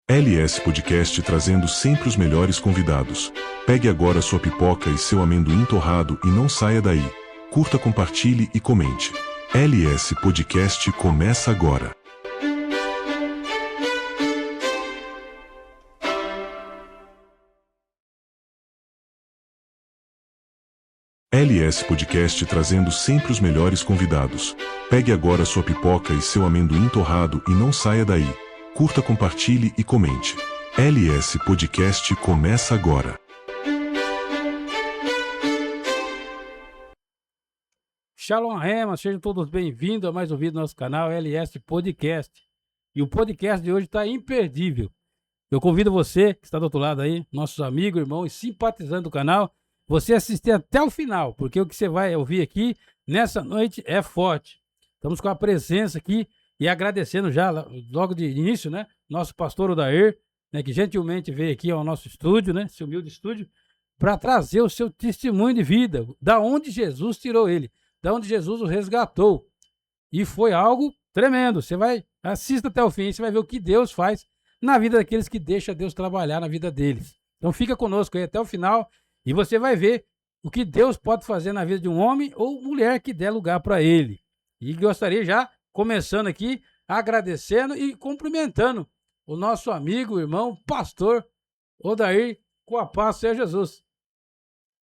LS Podcast trazendo sempre os melhores convidados. Pegue agora sua pipoca e seu amendoim torrado e não saia daí. Curta, compartilhe e comente. LS Podcast começa agora. LS Podcast trazendo sempre os melhores convidados. Pegue agora sua pipoca e seu amendoim torrado e não saia daí. Curta, compartilhe e comente. LS Podcast começa agora. Shalom Rema, sejam todos bem-vindos a mais um vídeo do nosso canal LS Podcast. E o podcast de hoje está imperdível. Eu convido você, que está do outro lado aí, nossos amigos, irmãos e simpatizantes do canal, você assistir até o final, porque o que você vai ouvir aqui nessa noite é forte. Estamos com a presença aqui e agradecendo já, logo de início, né, nosso pastor Odair, né, que gentilmente veio aqui ao nosso estúdio, né, esse humilde estúdio, para trazer o seu testemunho de vida, da onde Jesus tirou ele, da onde Jesus o resgatou. E foi algo tremendo. Você vai, assista até o fim, você vai ver o que Deus faz na vida daqueles que deixam Deus trabalhar na vida deles. Então fica conosco aí até o final e você vai ver o que Deus pode fazer na vida de um homem ou mulher que der lugar para ele. E gostaria já, começando aqui, agradecendo e cumprimentando o nosso amigo, irmão, pastor Odair, com a paz, Senhor Jesus.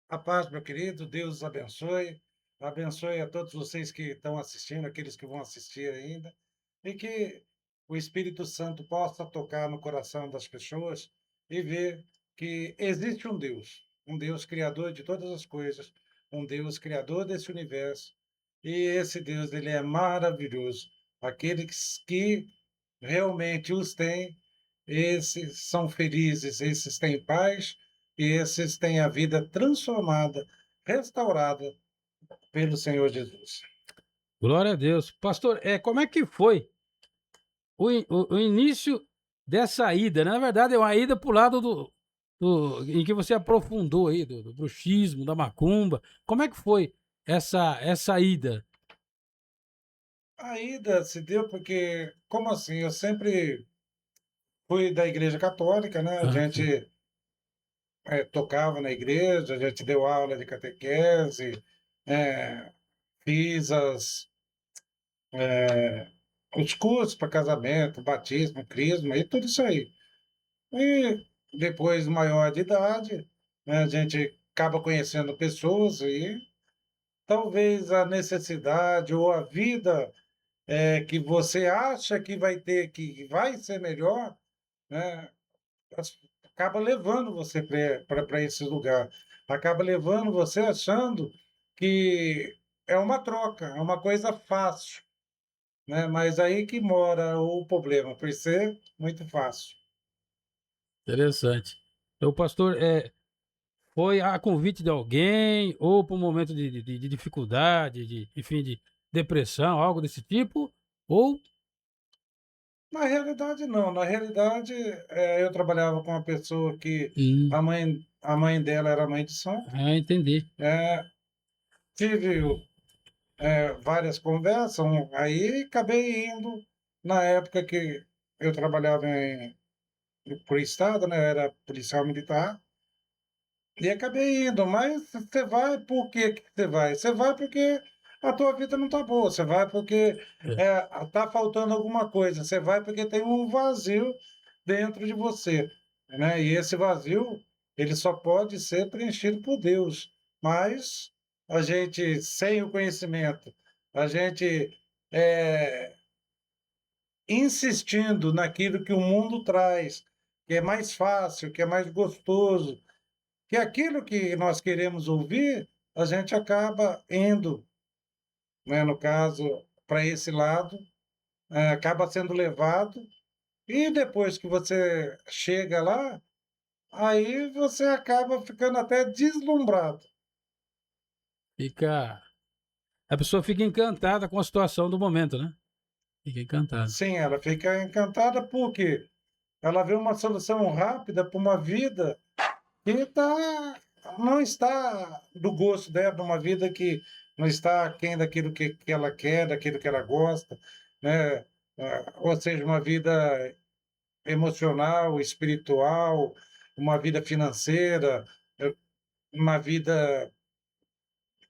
A paz, meu querido, Deus abençoe. Abençoe a todos vocês que estão assistindo, aqueles que vão assistir ainda, e que o Espírito Santo possa tocar no coração das pessoas e ver que existe um Deus criador de todas as coisas, um Deus criador desse universo, e esse Deus, ele é maravilhoso. Aqueles que realmente os têm, esses são felizes, esses têm paz, e esses têm a vida transformada, restaurada pelo Senhor Jesus. Glória a Deus. Pastor, como é que foi o início dessa ida? Na verdade, é uma ida para o lado em que você aprofundou aí, do bruxismo, da macumba. Como é que foi essa ida? A ida se deu porque, como assim? Eu sempre fui da Igreja Católica, né? A Ah, sim. gente tocava na igreja, a gente deu aula de catequese, eh, fiz os cursos para casamento, batismo, crisma e tudo isso aí. E depois, maior de idade, né, a gente acaba conhecendo pessoas e talvez a necessidade ou a vida que você acha que vai ter, que vai ser melhor, né, as- acaba levando você para esse lugar. Acaba levando você achando que é uma troca, é uma coisa fácil, né? Mas aí que mora o problema, por ser muito fácil. Interessante. Então, pastor, foi a convite de alguém ou por um momento de dificuldade, enfim, de depressão, algo desse tipo? Ou... Na realidade, não. Na realidade, eu trabalhava com uma pessoa que Hum, a mãe dela era mãe de santo. entendi. Tive várias conversas, aí acabei indo. Na época que eu trabalhava por estado, né? Eu era policial militar. E acabei indo, mas você vai por quê que você vai? Você vai porque a tua vida não tá boa, você vai porque É, tá faltando alguma coisa, você vai porque tem um vazio dentro de você, né? E esse vazio, ele só pode ser preenchido por Deus. Mas a gente, sem o conhecimento, a gente eh, insistindo naquilo que o mundo traz, que é mais fácil, que é mais gostoso, que aquilo que nós queremos ouvir, a gente acaba indo, né, no caso, para esse lado, acaba sendo levado, e depois que você chega lá, aí você acaba ficando até deslumbrado. fica... A pessoa fica encantada com a situação do momento, né? Fica encantada. Sim, ela fica encantada porque ela vê uma solução rápida para uma vida que não está do gosto dela, uma vida que não está aquém daquilo que ela quer, daquilo que ela gosta, né? Ou seja, uma vida emocional, espiritual, uma vida financeira, uma vida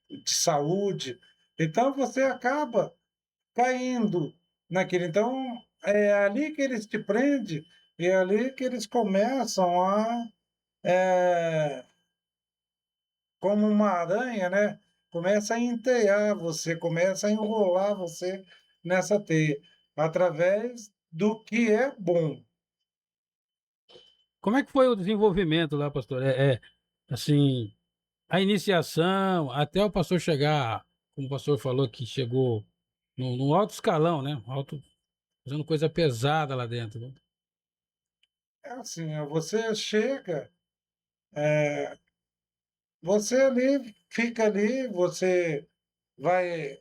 de saúde. Então você acaba caindo naquilo. Então é ali que eles te prendem, é ali que eles começam a, eh, como uma aranha, né? Começa a entear você, começa a enrolar você nessa teia, através do que é bom. Como é que foi o desenvolvimento lá, pastor? Assim, a iniciação, até o pastor chegar, como o pastor falou, que chegou no alto escalão, né? Alto, fazendo coisa pesada lá dentro, né? É assim, ó, você chega, você ali fica ali, você vai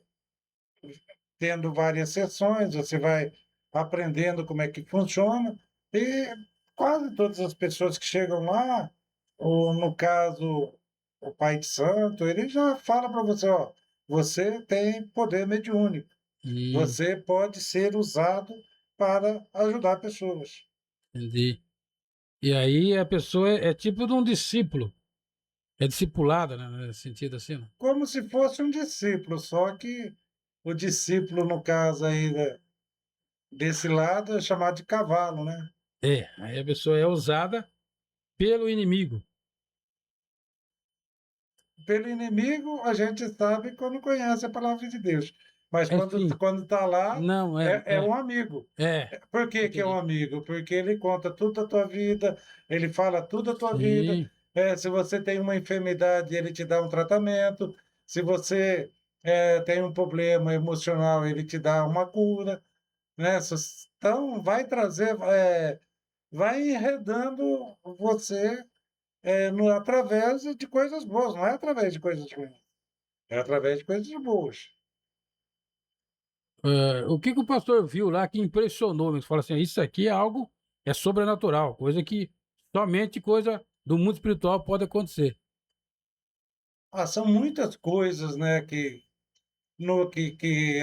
tendo várias sessões, você vai aprendendo como é que funciona, e quase todas as pessoas que chegam lá, ou no caso, o pai de santo, ele já fala para você, ó, você tem poder mediúnico, Hum, você pode ser usado para ajudar pessoas. entendi. E aí a pessoa é tipo de um discípulo, é discipulada, né? Nesse sentido assim, né? Como se fosse um discípulo, só que o discípulo, no caso aí, né, desse lado, é chamado de cavalo, né? É, aí a pessoa é usada pelo inimigo. Pelo inimigo, a gente sabe quando conhece a palavra de Deus, mas É quando sim. está lá, Não, é um amigo. é. Por que que é um Entendi. amigo? Porque ele conta tudo da tua vida, ele fala tudo da tua vida. Sim, Se você tem uma enfermidade, ele te dá um tratamento. Se você tem um problema emocional, ele te dá uma cura, né? Então, vai trazer, vai enredando você através de coisas boas, não é através de coisas ruins, é através de coisas boas. o que que o pastor viu lá que impressionou mesmo? Fala assim: "Isso aqui é algo é sobrenatural, coisa que somente coisa do mundo espiritual pode acontecer". São muitas coisas, né, que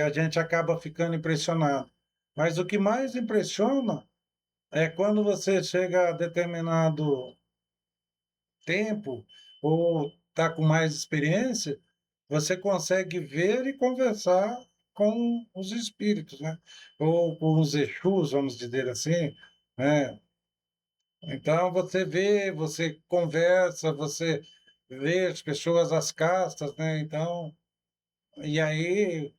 a gente acaba ficando impressionado. Mas o que mais impressiona é quando você chega a determinado tempo ou está com mais experiência, você consegue ver e conversar com os espíritos, né? Ou com os Exus, vamos dizer assim, né? Então você vê, você conversa, você vê as pessoas, as castas, né? Então, e aí,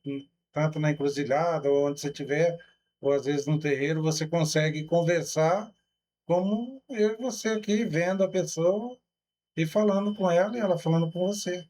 tanto na encruzilhada ou onde você estiver, ou às vezes no terreiro, você consegue conversar como eu e você aqui, vendo a pessoa e falando com ela e ela falando com você.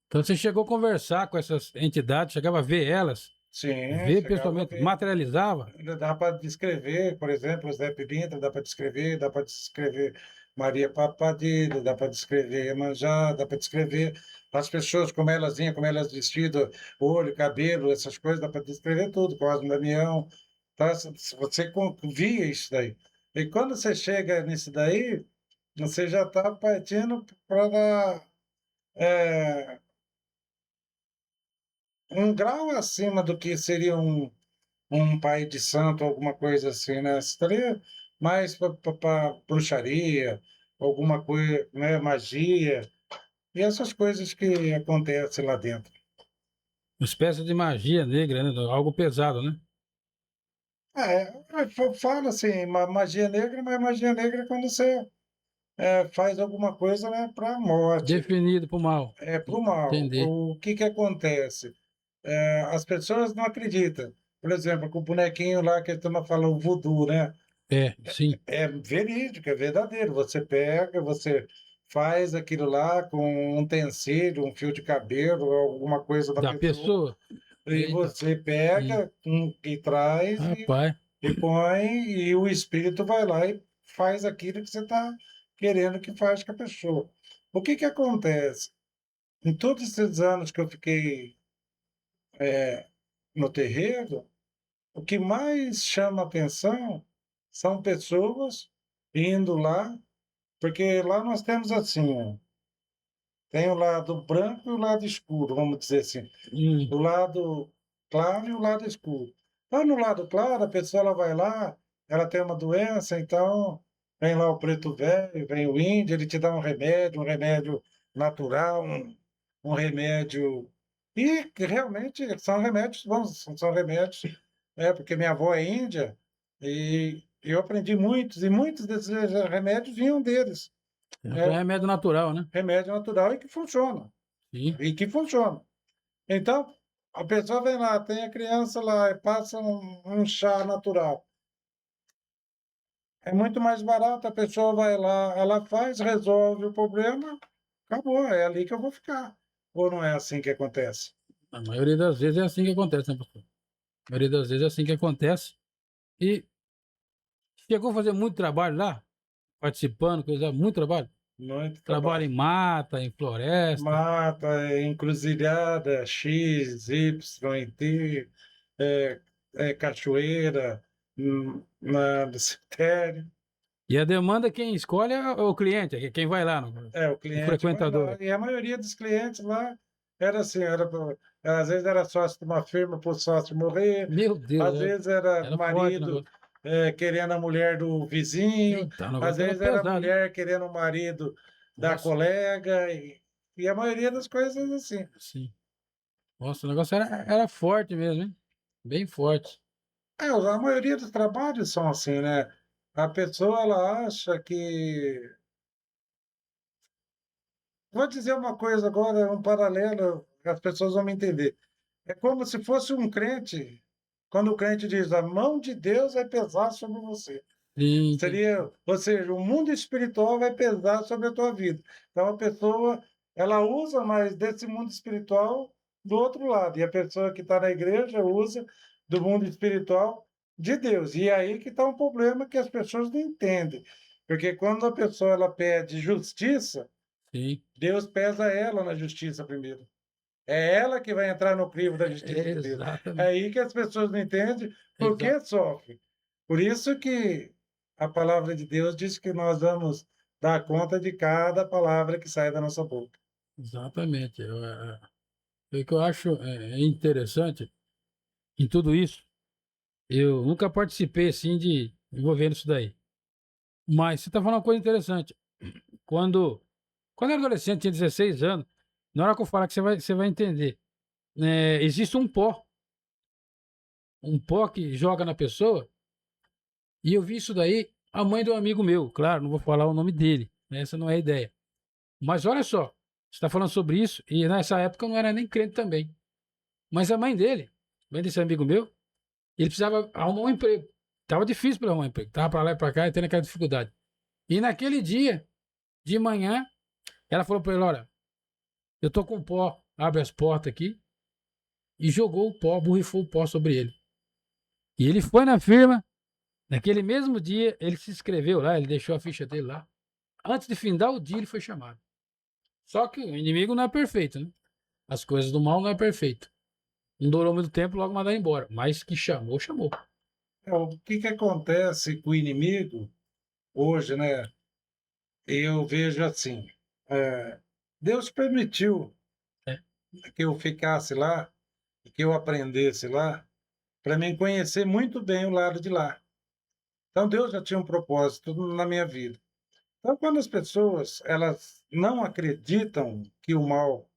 Então você chegou a conversar com essas entidades, chegava a ver elas, Sim, ver chegava a pessoalmente, ver. materializava? Dá para descrever, por exemplo, Zé Pilintra, dá para descrever Maria Papadilha, dá para descrever Iemanjá, dá para descrever as pessoas, como elas vinham, como elas vestidas, olho, cabelo, essas coisas, dá para descrever tudo, Cosmo Damião, tá? Se você via isso daí. E quando você chega nisso daí, você já está partindo para um grau acima do que seria um pai de santo, alguma coisa assim, né? Estaria mais para bruxaria, alguma coisa, né? Magia, e essas coisas que acontecem lá dentro. Uma espécie de magia negra, né? Algo pesado, né? Fala assim, magia negra, mas magia negra é quando você faz alguma coisa, né, para a morte, Definido para o mal. para o mal. Entendi. O que que acontece? As pessoas não acreditam. Por exemplo, com o bonequinho lá que a turma fala, o voodoo, né? É, sim. É verídico, é verdadeiro. Você pega, você faz aquilo lá com um utensílio, um fio de cabelo, alguma coisa da Da pessoa, pessoa? e Eita. você Hum. pega e traz Rapaz. e põe, e o espírito vai lá e faz aquilo que você está querendo que faz com a pessoa. O que que acontece? Em todos esses anos que eu fiquei no terreiro, o que mais chama atenção são pessoas indo lá. Porque lá nós temos assim, ó, tem o lado branco e o lado escuro, vamos dizer assim. Hum. O lado claro e o lado escuro. Lá no lado claro, a pessoa ela vai lá, ela tem uma doença, então vem lá o preto velho, vem o índio, ele te dá um remédio natural, um remédio. E que realmente são remédios bons, são remédios, porque minha avó é índia e eu aprendi muitos, e muitos desses remédios vinham deles. Então é É remédio natural, né? remédio natural e que funciona. Sim. E que funciona. Então, a pessoa vem lá, tem a criança lá e passa um chá natural. É muito mais barato, a pessoa vai lá, ela faz, resolve o problema, acabou, é ali que eu vou ficar. Ou não é assim que acontece? A maioria das vezes é assim que acontece, né, pastor? A maioria das vezes é assim que acontece. E chegou a fazer muito trabalho lá, participando, coisa, muito trabalho. Muito Trabalho trabalho. em mata, em floresta. Mata, encruzilhada, X, Y, T, cachoeira, no cemitério. E a demanda, quem escolhe é o cliente, é quem vai lá, É, o o cliente vai lá, frequentador. e a maioria dos clientes lá era assim, às vezes era sócio de uma firma para o sócio morrer, Meu às Deus, vezes era era forte o marido negócio. querendo a mulher do vizinho, Eita, o às negócio era vezes era pesado, hein? mulher querendo o marido da Nossa, colega, e a maioria das coisas assim. sim. Nossa, o negócio era forte mesmo, hein? Bem forte. A maioria dos trabalhos são assim, né? A pessoa ela acha que. Vou dizer uma coisa agora, um paralelo, as pessoas vão me entender. É como se fosse um crente, quando o crente diz: a mão de Deus vai pesar sobre você. Sim, entendi. Seria, ou seja, o mundo espiritual vai pesar sobre a tua vida. Então a pessoa, ela usa mais desse mundo espiritual do outro lado, e a pessoa que está na igreja usa do mundo espiritual de Deus. E é aí que está um problema que as pessoas não entendem. Porque quando a pessoa ela pede justiça, Sim. Deus pesa ela na justiça primeiro. É ela que vai entrar no crivo da justiça de Deus. É Exatamente. aí que as pessoas não entendem por Exa que sofre. Por isso que a palavra de Deus diz que nós vamos dar conta de cada palavra que sai da nossa boca. exatamente. O que eu acho interessante em tudo isso, eu nunca participei assim de envolvendo isso daí. Mas você está falando uma coisa interessante. Quando, quando eu era adolescente, tinha 16 anos, na hora que eu falar que você vai entender. Existe um pó que joga na pessoa, e eu vi isso daí, a mãe de um amigo meu, claro, não vou falar o nome dele, né, essa não é a ideia. Mas olha só, você está falando sobre isso, e nessa época eu não era nem crente também. Mas a mãe dele, mãe desse amigo meu, ele precisava arrumar um emprego. Tava difícil para arrumar um emprego, tava para lá e para cá, e tendo aquela dificuldade. E naquele dia, de manhã, ela falou para ele: olha, eu tô com pó, abre as portas aqui, e jogou o pó, borrifou o pó sobre ele. E ele foi na firma, naquele mesmo dia, ele se inscreveu lá, ele deixou a ficha dele lá. Antes de findar o dia, ele foi chamado. Só que o inimigo não é perfeito, né? As coisas do mal não é perfeito. Não durou muito tempo, logo mandaram embora. Mas que chamou, chamou. O que acontece com o inimigo hoje, né? Eu vejo assim, Deus permitiu É, que eu ficasse lá, que eu aprendesse lá, para mim conhecer muito bem o lado de lá. Então Deus já tinha um propósito na minha vida. Então, quando as pessoas elas não acreditam que o mal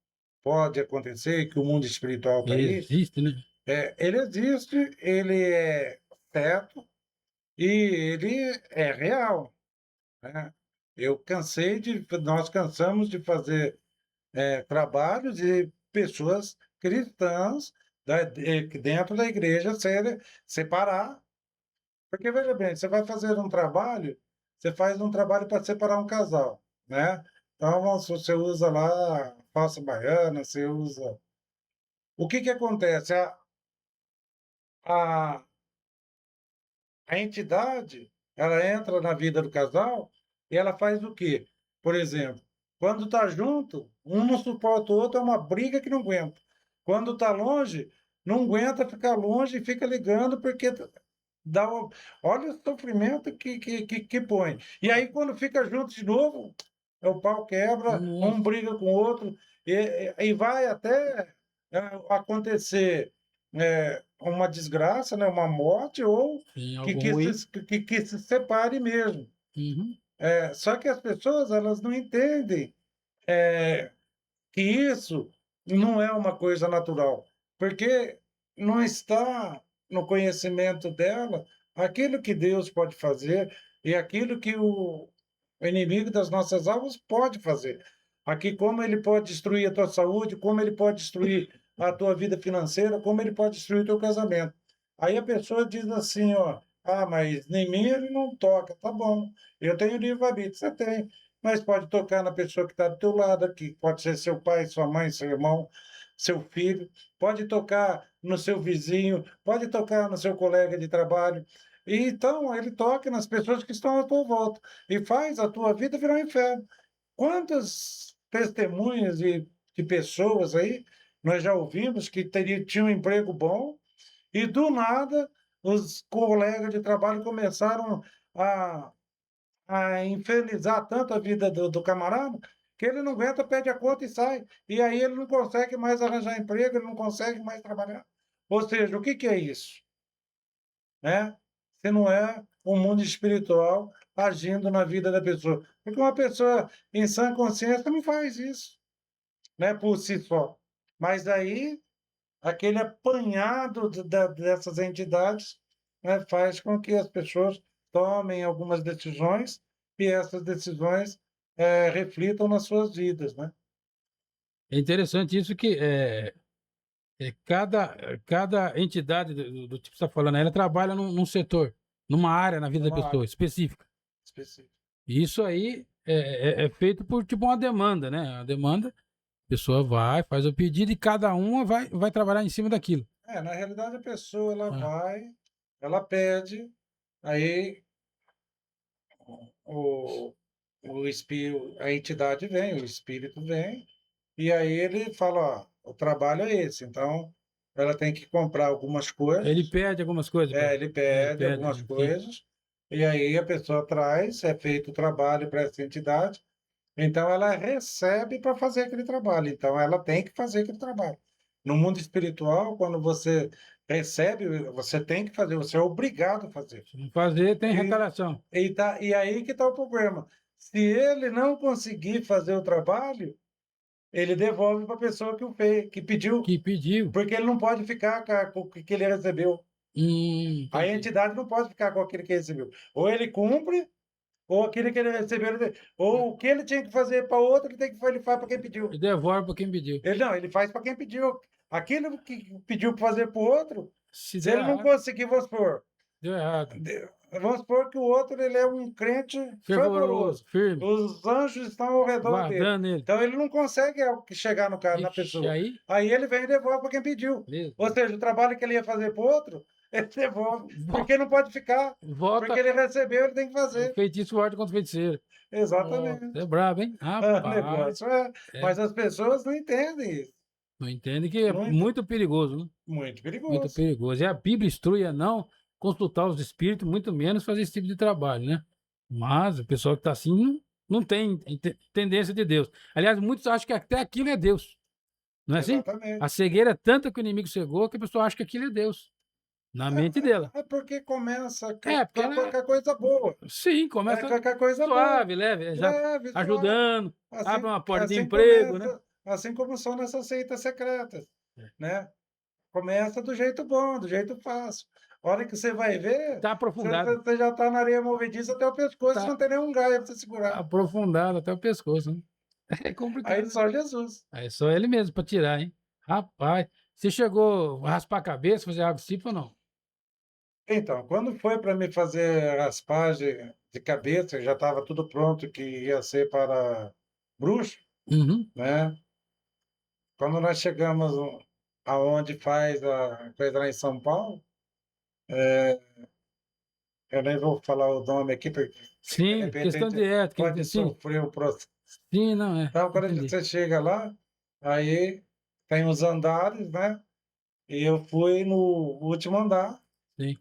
pode acontecer, que o mundo espiritual está aí, existe, né? ele existe, ele é certo e ele é real, né? Nós cansamos de fazer trabalhos e pessoas cristãs dentro da igreja separar. Porque, veja bem, você vai fazer um trabalho, você faz um trabalho para separar um casal, né? Então, você usa lá falsa baiana, você usa. O que acontece? A, a entidade, ela entra na vida do casal e ela faz o quê? Por exemplo, quando está junto, um não suporta o outro, é uma briga que não aguenta. Quando está longe, não aguenta ficar longe e fica ligando porque olha o sofrimento que põe. E aí, quando fica junto de novo, o pau quebra, um Nossa, briga com o outro, e vai até acontecer uma desgraça, né? Uma morte, ou Sim, que, algo que, ruim. que se separe mesmo. Uhum. Só que as pessoas elas não entendem que isso não é uma coisa natural, porque não está no conhecimento dela aquilo que Deus pode fazer e aquilo que o inimigo das nossas almas pode fazer. Aqui, como ele pode destruir a tua saúde, como ele pode destruir a tua vida financeira, como ele pode destruir o teu casamento. Aí a pessoa diz assim, ó, ah, mas em mim ele não toca, tá bom, eu tenho livre-arbítrio, você tem, mas pode tocar na pessoa que está do teu lado aqui, pode ser seu pai, sua mãe, seu irmão, seu filho, pode tocar no seu vizinho, pode tocar no seu colega de trabalho. E então ele toca nas pessoas que estão à tua volta e faz a tua vida virar um inferno. Quantas testemunhas de pessoas aí nós já ouvimos que tinham um emprego bom e do nada os colegas de trabalho começaram a infernizar tanto a vida do camarada, que ele não aguenta, pede a conta e sai. E aí ele não consegue mais arranjar emprego, ele não consegue mais trabalhar. Ou seja, o que que é isso? Né? Se não é um mundo espiritual agindo na vida da pessoa. Porque uma pessoa em sã consciência não faz isso, né, por si só. Mas aí, aquele apanhado dessas entidades, né, faz com que as pessoas tomem algumas decisões e essas decisões reflitam nas suas vidas, né? É interessante isso que cada entidade do tipo que você está falando, ela trabalha num setor, numa área na vida da Numa pessoa área específica. específica. E isso aí é feito por tipo uma demanda, né? A demanda, a pessoa vai, faz o pedido e cada uma vai trabalhar em cima daquilo. Na realidade, a pessoa ela Ah, vai, ela pede, aí o, o espírito, a entidade vem, o espírito vem, e aí ele fala, ó, o trabalho é esse, então ela tem que comprar algumas ele coisas, pede algumas coisas para ele ele pede pede, algumas sim. coisas, e aí a pessoa traz, é feito o trabalho para essa entidade, então ela recebe para fazer aquele trabalho, então ela tem que fazer aquele trabalho. No mundo espiritual, quando você recebe, você tem que fazer, você é obrigado a fazer. Se não fazer, tem E, retaliação. e aí que está o problema. Se ele não conseguir fazer o trabalho, ele devolve para a pessoa que o fez, que pediu, Que pediu. porque ele não pode ficar com o que ele recebeu. A Entendi. entidade não pode ficar com aquele que recebeu. Ou ele cumpre, ou aquele que ele recebeu, ou o que ele tinha que fazer para outro, ele faz para quem E pediu. devolve para quem pediu. Ele não, ele faz para quem pediu. Aquilo que pediu para fazer para o outro, Se se der ele não errado, conseguir, vamos supor, deu errado. vamos supor que o outro ele é um crente Fervoroso, fervoroso. firme, Os anjos estão ao redor dele. guardando ele. Então ele não consegue chegar no cara, na Ixi, pessoa. aí, Aí ele vem e devolve para quem pediu. Ou beleza. seja, o trabalho que ele ia fazer para o outro, ele devolve. Volta, Porque não pode ficar. Porque volta ele recebeu, ele tem que o fazer. feitiço volta contra o feiticeiro. Ó, você é Exatamente. brabo, hein? O Rapaz, negócio é. é, Mas as pessoas não entendem isso. não entende que é Não entendem. muito perigoso, né? Muito Muito perigoso. perigoso. E a Bíblia instrui a não consultar os espíritos, muito menos fazer esse tipo de trabalho, né? Mas o pessoal que está assim não tem tendência de Deus. Aliás, muitos acham que até aquilo é Deus. Não é assim? A Exatamente. cegueira é tanta que o inimigo cegou que a pessoa acha que aquilo é Deus. Na mente dela. É porque começa Porque com ela, qualquer coisa boa. sim, É começa qualquer coisa boa. suave, leve, já Leve, suave. ajudando, abre Assim, uma porta de assim emprego, né? começa, assim como são nessas seitas secretas, né? Começa do jeito bom, do jeito fácil. A hora que você vai ver, Tá você, aprofundado. você já está na areia movediça até o pescoço, Tá não tem nenhum galho para você segurar. aprofundado até o pescoço, né? É Aí complicado. só Jesus. É só ele mesmo para tirar, hein? Rapaz, você chegou a raspar a cabeça, fazer algo assim ou não? Então, quando foi para me fazer raspagem de cabeça, já estava tudo pronto que ia ser para bruxo, Uhum, né? Quando nós chegamos aonde faz a coisa lá em São Paulo, eu nem vou falar o nome aqui, porque de sim, repente a questão de gente ética, pode sim, sofrer o processo. sim, não é, Então, quando entendi. você chega lá, aí tem os andares, né? E eu fui no último andar, Sim,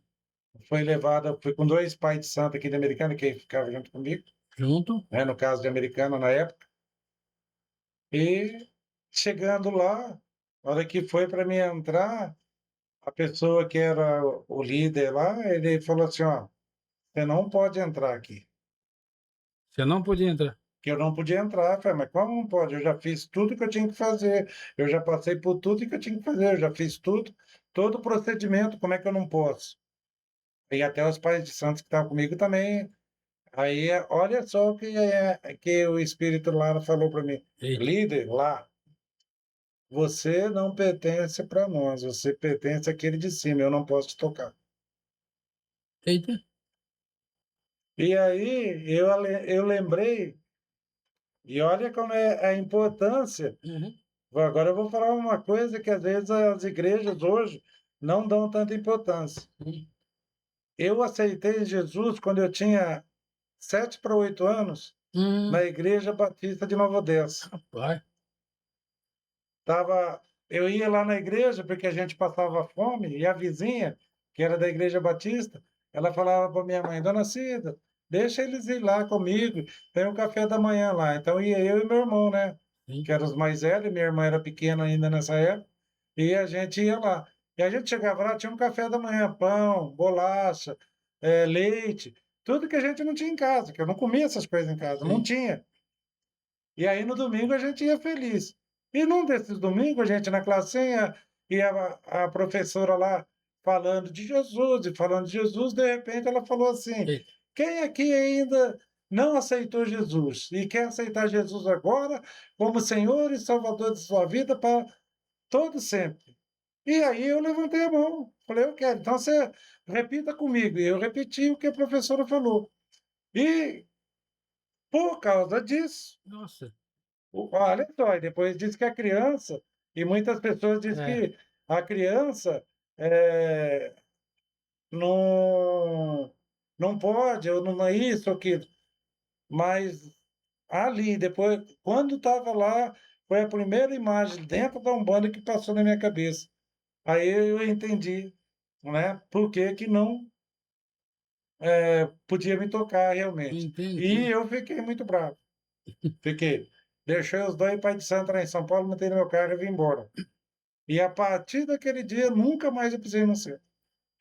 fui com dois pais de santo aqui de Americana, que ficavam junto comigo, junto, né? No caso de Americana na época. E chegando lá, na hora que foi para mim entrar, a pessoa que era o líder lá, ele falou assim, ó, você não pode entrar aqui. Você não podia entrar. Que eu não podia entrar. Eu falei, mas como não pode? Eu já fiz tudo que eu tinha que fazer. Eu já passei por tudo que eu tinha que fazer. Eu já fiz tudo, todo o procedimento. Como é que eu não posso? E até os pais de santos que estavam comigo também. Aí, olha só o que o Espírito lá falou para mim. Eita, Líder, lá, você não pertence para nós. Você pertence àquele de cima. Eu não posso te tocar. eita. E aí, eu lembrei, e olha como é a importância. Uhum. Agora eu vou falar uma coisa que às vezes as igrejas hoje não dão tanta importância. Uhum. Eu aceitei Jesus quando eu tinha 7 para 8 anos Hum, na Igreja Batista de Nova Odessa. rapaz. Eu ia lá na igreja porque a gente passava fome e a vizinha, que era da Igreja Batista, ela falava para minha mãe, Dona Cida, deixa eles ir lá comigo, tem um café da manhã lá. Então ia eu e meu irmão, né? Sim. Que eram os mais velhos, minha irmã era pequena ainda nessa época, e a gente ia lá. E a gente chegava lá, tinha um café da manhã, pão, bolacha, leite, tudo que a gente não tinha em casa, que eu não comia essas coisas em casa, não Sim. tinha. E aí no domingo a gente ia feliz. E num desses domingos, a gente na classinha, e a professora lá falando de Jesus, e falando de Jesus, de repente ela falou assim: Eita. quem aqui ainda não aceitou Jesus e quer aceitar Jesus agora como Senhor e Salvador de sua vida para todo sempre? E aí eu levantei a mão, falei, eu quero. Então você repita comigo. E eu repeti o que a professora falou. E por causa disso, Nossa. olha só, e depois diz que a criança, e muitas pessoas dizem É. que a criança não, não pode, ou não é isso ou aquilo, mas ali, depois, quando estava lá, foi a primeira imagem dentro da Umbanda que passou na minha cabeça. Aí eu entendi, né, por que que não podia me tocar realmente. E Entendi. eu fiquei muito bravo, fiquei. Deixei os dois pais de santo lá em São Paulo, montei no meu carro e vim embora. E a partir daquele dia, nunca mais eu pisei no céu.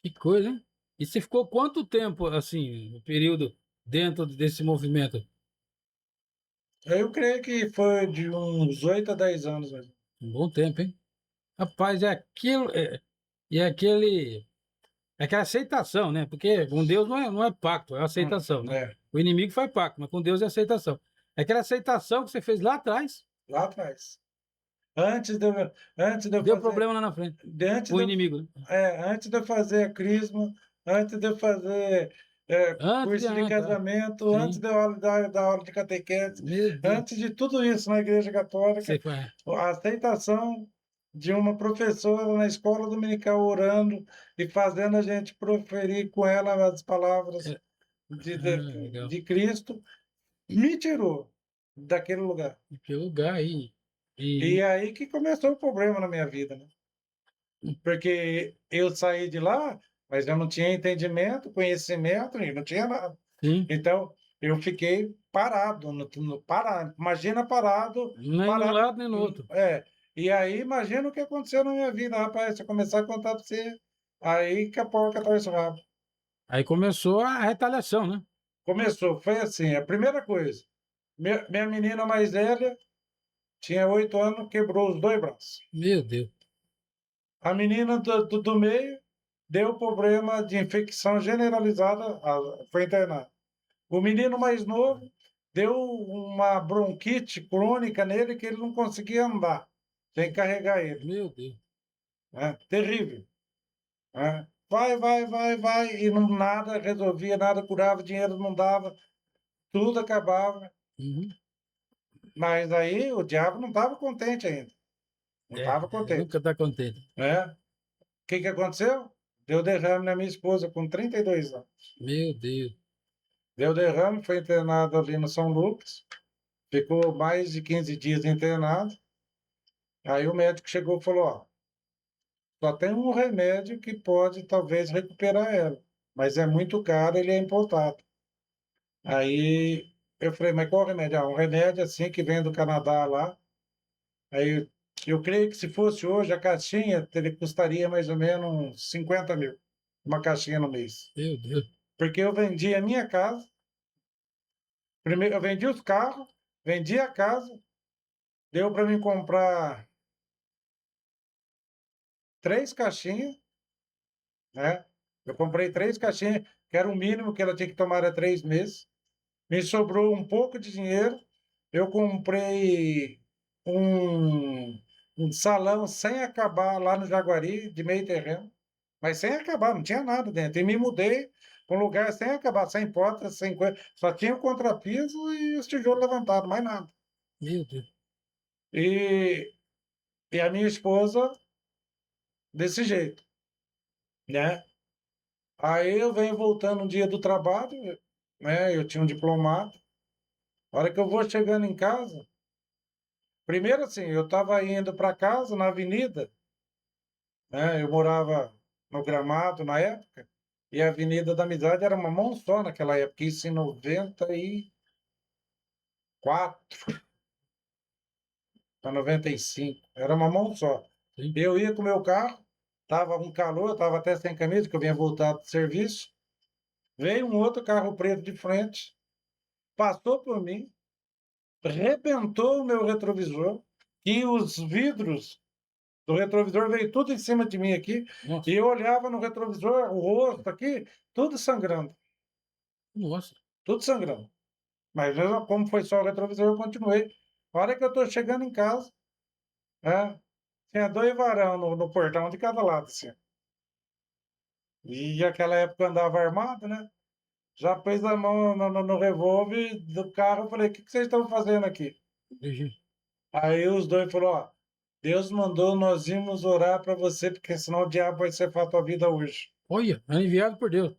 Que coisa, hein? E você ficou quanto tempo, assim, o período dentro desse movimento? Eu creio que foi de uns 8 a 10 anos mesmo. Um bom tempo, hein? Rapaz, é aquilo, e é aquele, é aquela aceitação, né? Porque com Deus não é pacto, é aceitação, né? É, O inimigo faz pacto, mas com Deus é aceitação. É aquela aceitação que você fez lá atrás, lá atrás. Antes de eu, antes de eu deu fazer, problema lá na frente. antes O de inimigo, né? antes de eu fazer a crisma, antes de eu fazer Antes de. curso de Ah, tá. casamento, antes Sim. de eu dar aula de catequese, Meu Deus. antes de tudo isso na Igreja Você Católica, faz. a aceitação de uma professora na escola dominical orando e fazendo a gente proferir com ela as palavras É, de, de, legal. de Cristo, me tirou daquele lugar. Que lugar aí. E E. aí que começou o problema na minha vida, né? Porque eu saí de lá, mas eu não tinha entendimento, conhecimento, e não tinha nada. Sim. Então, eu fiquei parado, parado. Imagina parado, Nem num parado. lado nem no outro. E aí, imagina o que aconteceu na minha vida, rapaz. Se eu começar a contar para você, aí que a porca torce o rabo. Aí começou a retaliação, né? Começou, foi assim, a primeira coisa. Minha menina mais velha tinha 8 anos, quebrou os dois braços. Meu Deus. A menina do meio deu problema de infecção generalizada, foi internada. O menino mais novo deu uma bronquite crônica nele que ele não conseguia andar, tem que carregar ele, Meu Deus. né? Terrível, né? Vai, e não, nada resolvia, nada curava, dinheiro não dava, tudo acabava. Uhum. Mas aí o diabo não estava contente ainda, não estava Nunca contente, tá contente. né? O que aconteceu? Deu derrame na minha esposa com 32 anos. Meu Deus. Deu derrame, foi internado ali no São Lucas, ficou mais de 15 dias internado. Aí o médico chegou e falou: ó, só tem um remédio que pode talvez recuperar ela, mas é muito caro, ele é importado. Aí eu falei: mas qual remédio? Ah, um remédio assim que vem do Canadá lá. Aí Eu creio que se fosse hoje, a caixinha custaria mais ou menos uns 50 mil, uma caixinha no mês. Meu Deus. Porque eu vendi a minha casa, primeiro eu vendi os carros, vendi a casa, deu para mim comprar 3 caixinhas, né? Eu comprei 3 caixinhas, que era o mínimo que ela tinha que tomar há 3 meses. Me sobrou um pouco de dinheiro. Eu comprei um salão sem acabar lá no Jaguari, de meio terreno, mas sem acabar, não tinha nada dentro. E me mudei para um lugar sem acabar, sem porta, sem coisa. Só tinha o contrapiso e os tijolos levantados, mais nada. Meu Deus. E, e a minha esposa, desse jeito, né? Aí eu venho voltando um dia do trabalho, né? Eu tinha um diplomado. A hora que eu vou chegando em casa, primeiro assim, eu estava indo para casa na avenida, né? Eu morava no Gramado na época, e a Avenida da Amizade era uma mão só naquela época, isso em 94 para 95, era uma mão só. Sim. Eu ia com o meu carro, estava um calor, estava até sem camisa, que eu vinha voltar do serviço. Veio um outro carro preto de frente, passou por mim, rebentou o meu retrovisor, e os vidros do retrovisor veio tudo em cima de mim aqui, Nossa. e eu olhava no retrovisor, o rosto aqui, tudo sangrando, Nossa. tudo sangrando. Mas como foi só o retrovisor, eu continuei. A hora que eu estou chegando em casa, né, tinha 2 varão no portão de cada lado, assim. E aquela época eu andava armado, né? Já pôs a mão no revólver do carro, eu falei, o que vocês estão fazendo aqui? Entendi. Aí os dois falaram, ó, Deus mandou nós irmos orar para você, porque senão o diabo vai ceifar a tua vida hoje. Olha, é enviado por Deus.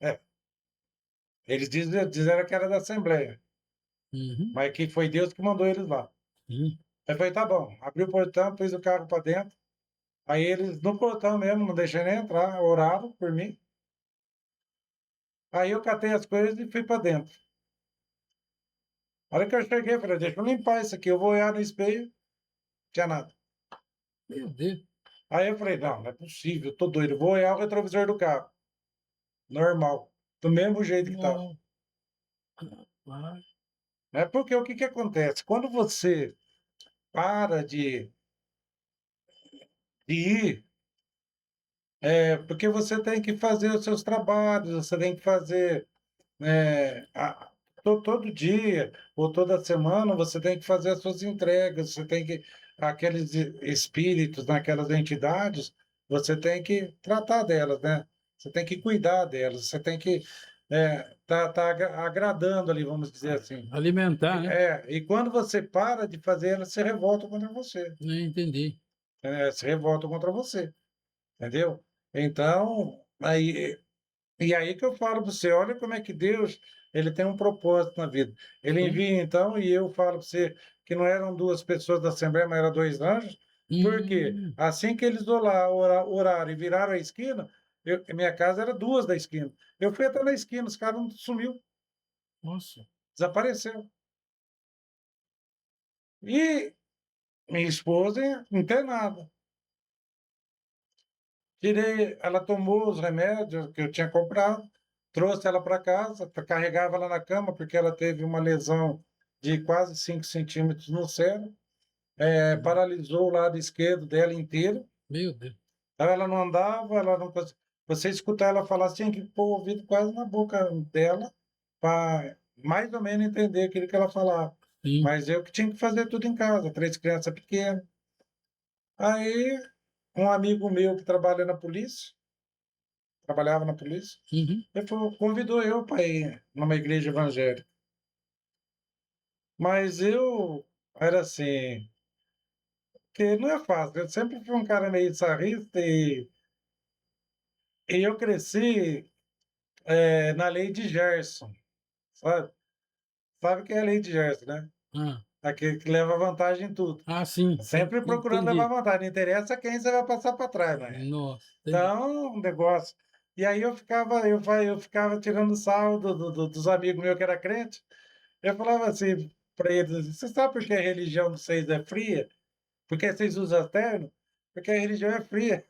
É, eles disseram que era da Assembleia, Uhum. mas que foi Deus que mandou eles lá. Sim. Aí eu falei, tá bom, abri o portão, pus o carro para dentro. Aí eles, no portão mesmo, não deixaram nem entrar, oraram por mim. Aí eu catei as coisas e fui para dentro. A hora que eu cheguei, eu falei, deixa eu limpar isso aqui, eu vou olhar no espelho, não tinha nada. Meu Deus. Aí eu falei, não, não é possível, eu tô doido, eu vou olhar o retrovisor do carro. Normal, do mesmo jeito que estava. Nossa. Rapaz. É porque o que que acontece? Quando você para de ir, porque você tem que fazer os seus trabalhos, você tem que fazer todo dia ou toda semana, você tem que fazer as suas entregas, você tem que, aqueles espíritos naquelas entidades, você tem que tratar delas, né? Você tem que cuidar delas, você tem que tá agradando ali, vamos dizer assim. Alimentar, né? E quando você para de fazer, elas se revoltam contra você, Nem entendi. se revoltam contra você, entendeu? Então, e aí que eu falo para você, olha como é que Deus, ele tem um propósito na vida. Ele Sim. envia então, e eu falo para você que não eram 2 pessoas da Assembleia, mas eram 2 anjos. Por quê? Hum. Assim que eles oraram e viraram a esquina, minha casa era 2 da esquina. Eu fui até na esquina, os caras não sumiu, Nossa. desapareceu. E minha esposa internada. Tirei, ela tomou os remédios que eu tinha comprado, trouxe ela para casa, carregava ela na cama, porque ela teve uma lesão de quase 5 centímetros no cérebro, paralisou o lado esquerdo dela inteiro. Meu Deus. Então ela não andava, ela não conseguia. Você escutar ela falar, tinha que pôr o ouvido quase na boca dela, para mais ou menos entender aquilo que ela falava. Sim. Mas eu que tinha que fazer tudo em casa, 3 crianças pequenas. Aí, um amigo meu que trabalhava na polícia, Uhum. ele convidou eu para ir numa igreja evangélica. Mas eu era assim, que não é fácil. Eu sempre fui um cara meio sarrista e eu cresci na lei de Gerson, sabe? Sabe o que é a lei de Gerson, né? Ah. Aquele que leva vantagem em tudo. Ah, sim. Sempre procurando levar Entendi. vantagem. Não interessa quem você vai passar para trás, né? Nossa. Entendi. Então, um negócio. E aí eu ficava tirando sarro dos amigos meus que era crente. Eu falava assim para eles, você sabe por que a religião de vocês é fria? Por que vocês usam terno? Porque a religião é fria.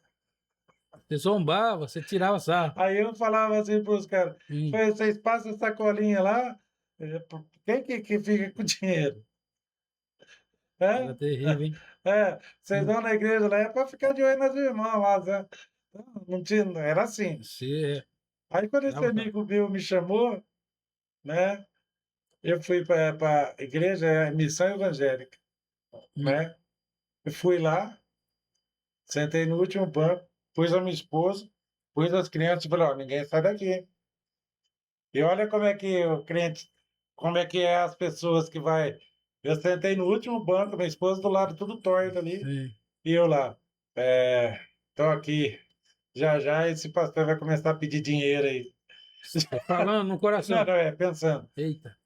Você zombava, você tirava sarro. Aí eu falava assim para os caras: Hum, falei, vocês passam a sacolinha lá, quem que fica com dinheiro? era Hã? terrível, hein? Vocês Hum, vão na igreja lá, é para ficar de olho nas irmãs lá, né? Não tinha, era assim. você Aí quando esse tirava sarro. amigo meu me chamou, né, eu fui para a igreja, missão evangélica, Hum, né? Eu fui lá, sentei no último banco, pus a minha esposa, pus as crianças e falei: "Ó, ninguém sai daqui". E olha como é que o crente, como é que é as pessoas que vai. Eu sentei no último banco, minha esposa do lado, tudo torto ali, sim. e eu lá, tô aqui, já já esse pastor vai começar a pedir dinheiro aí. Você falando no Não, coração. não, pensando, Eita.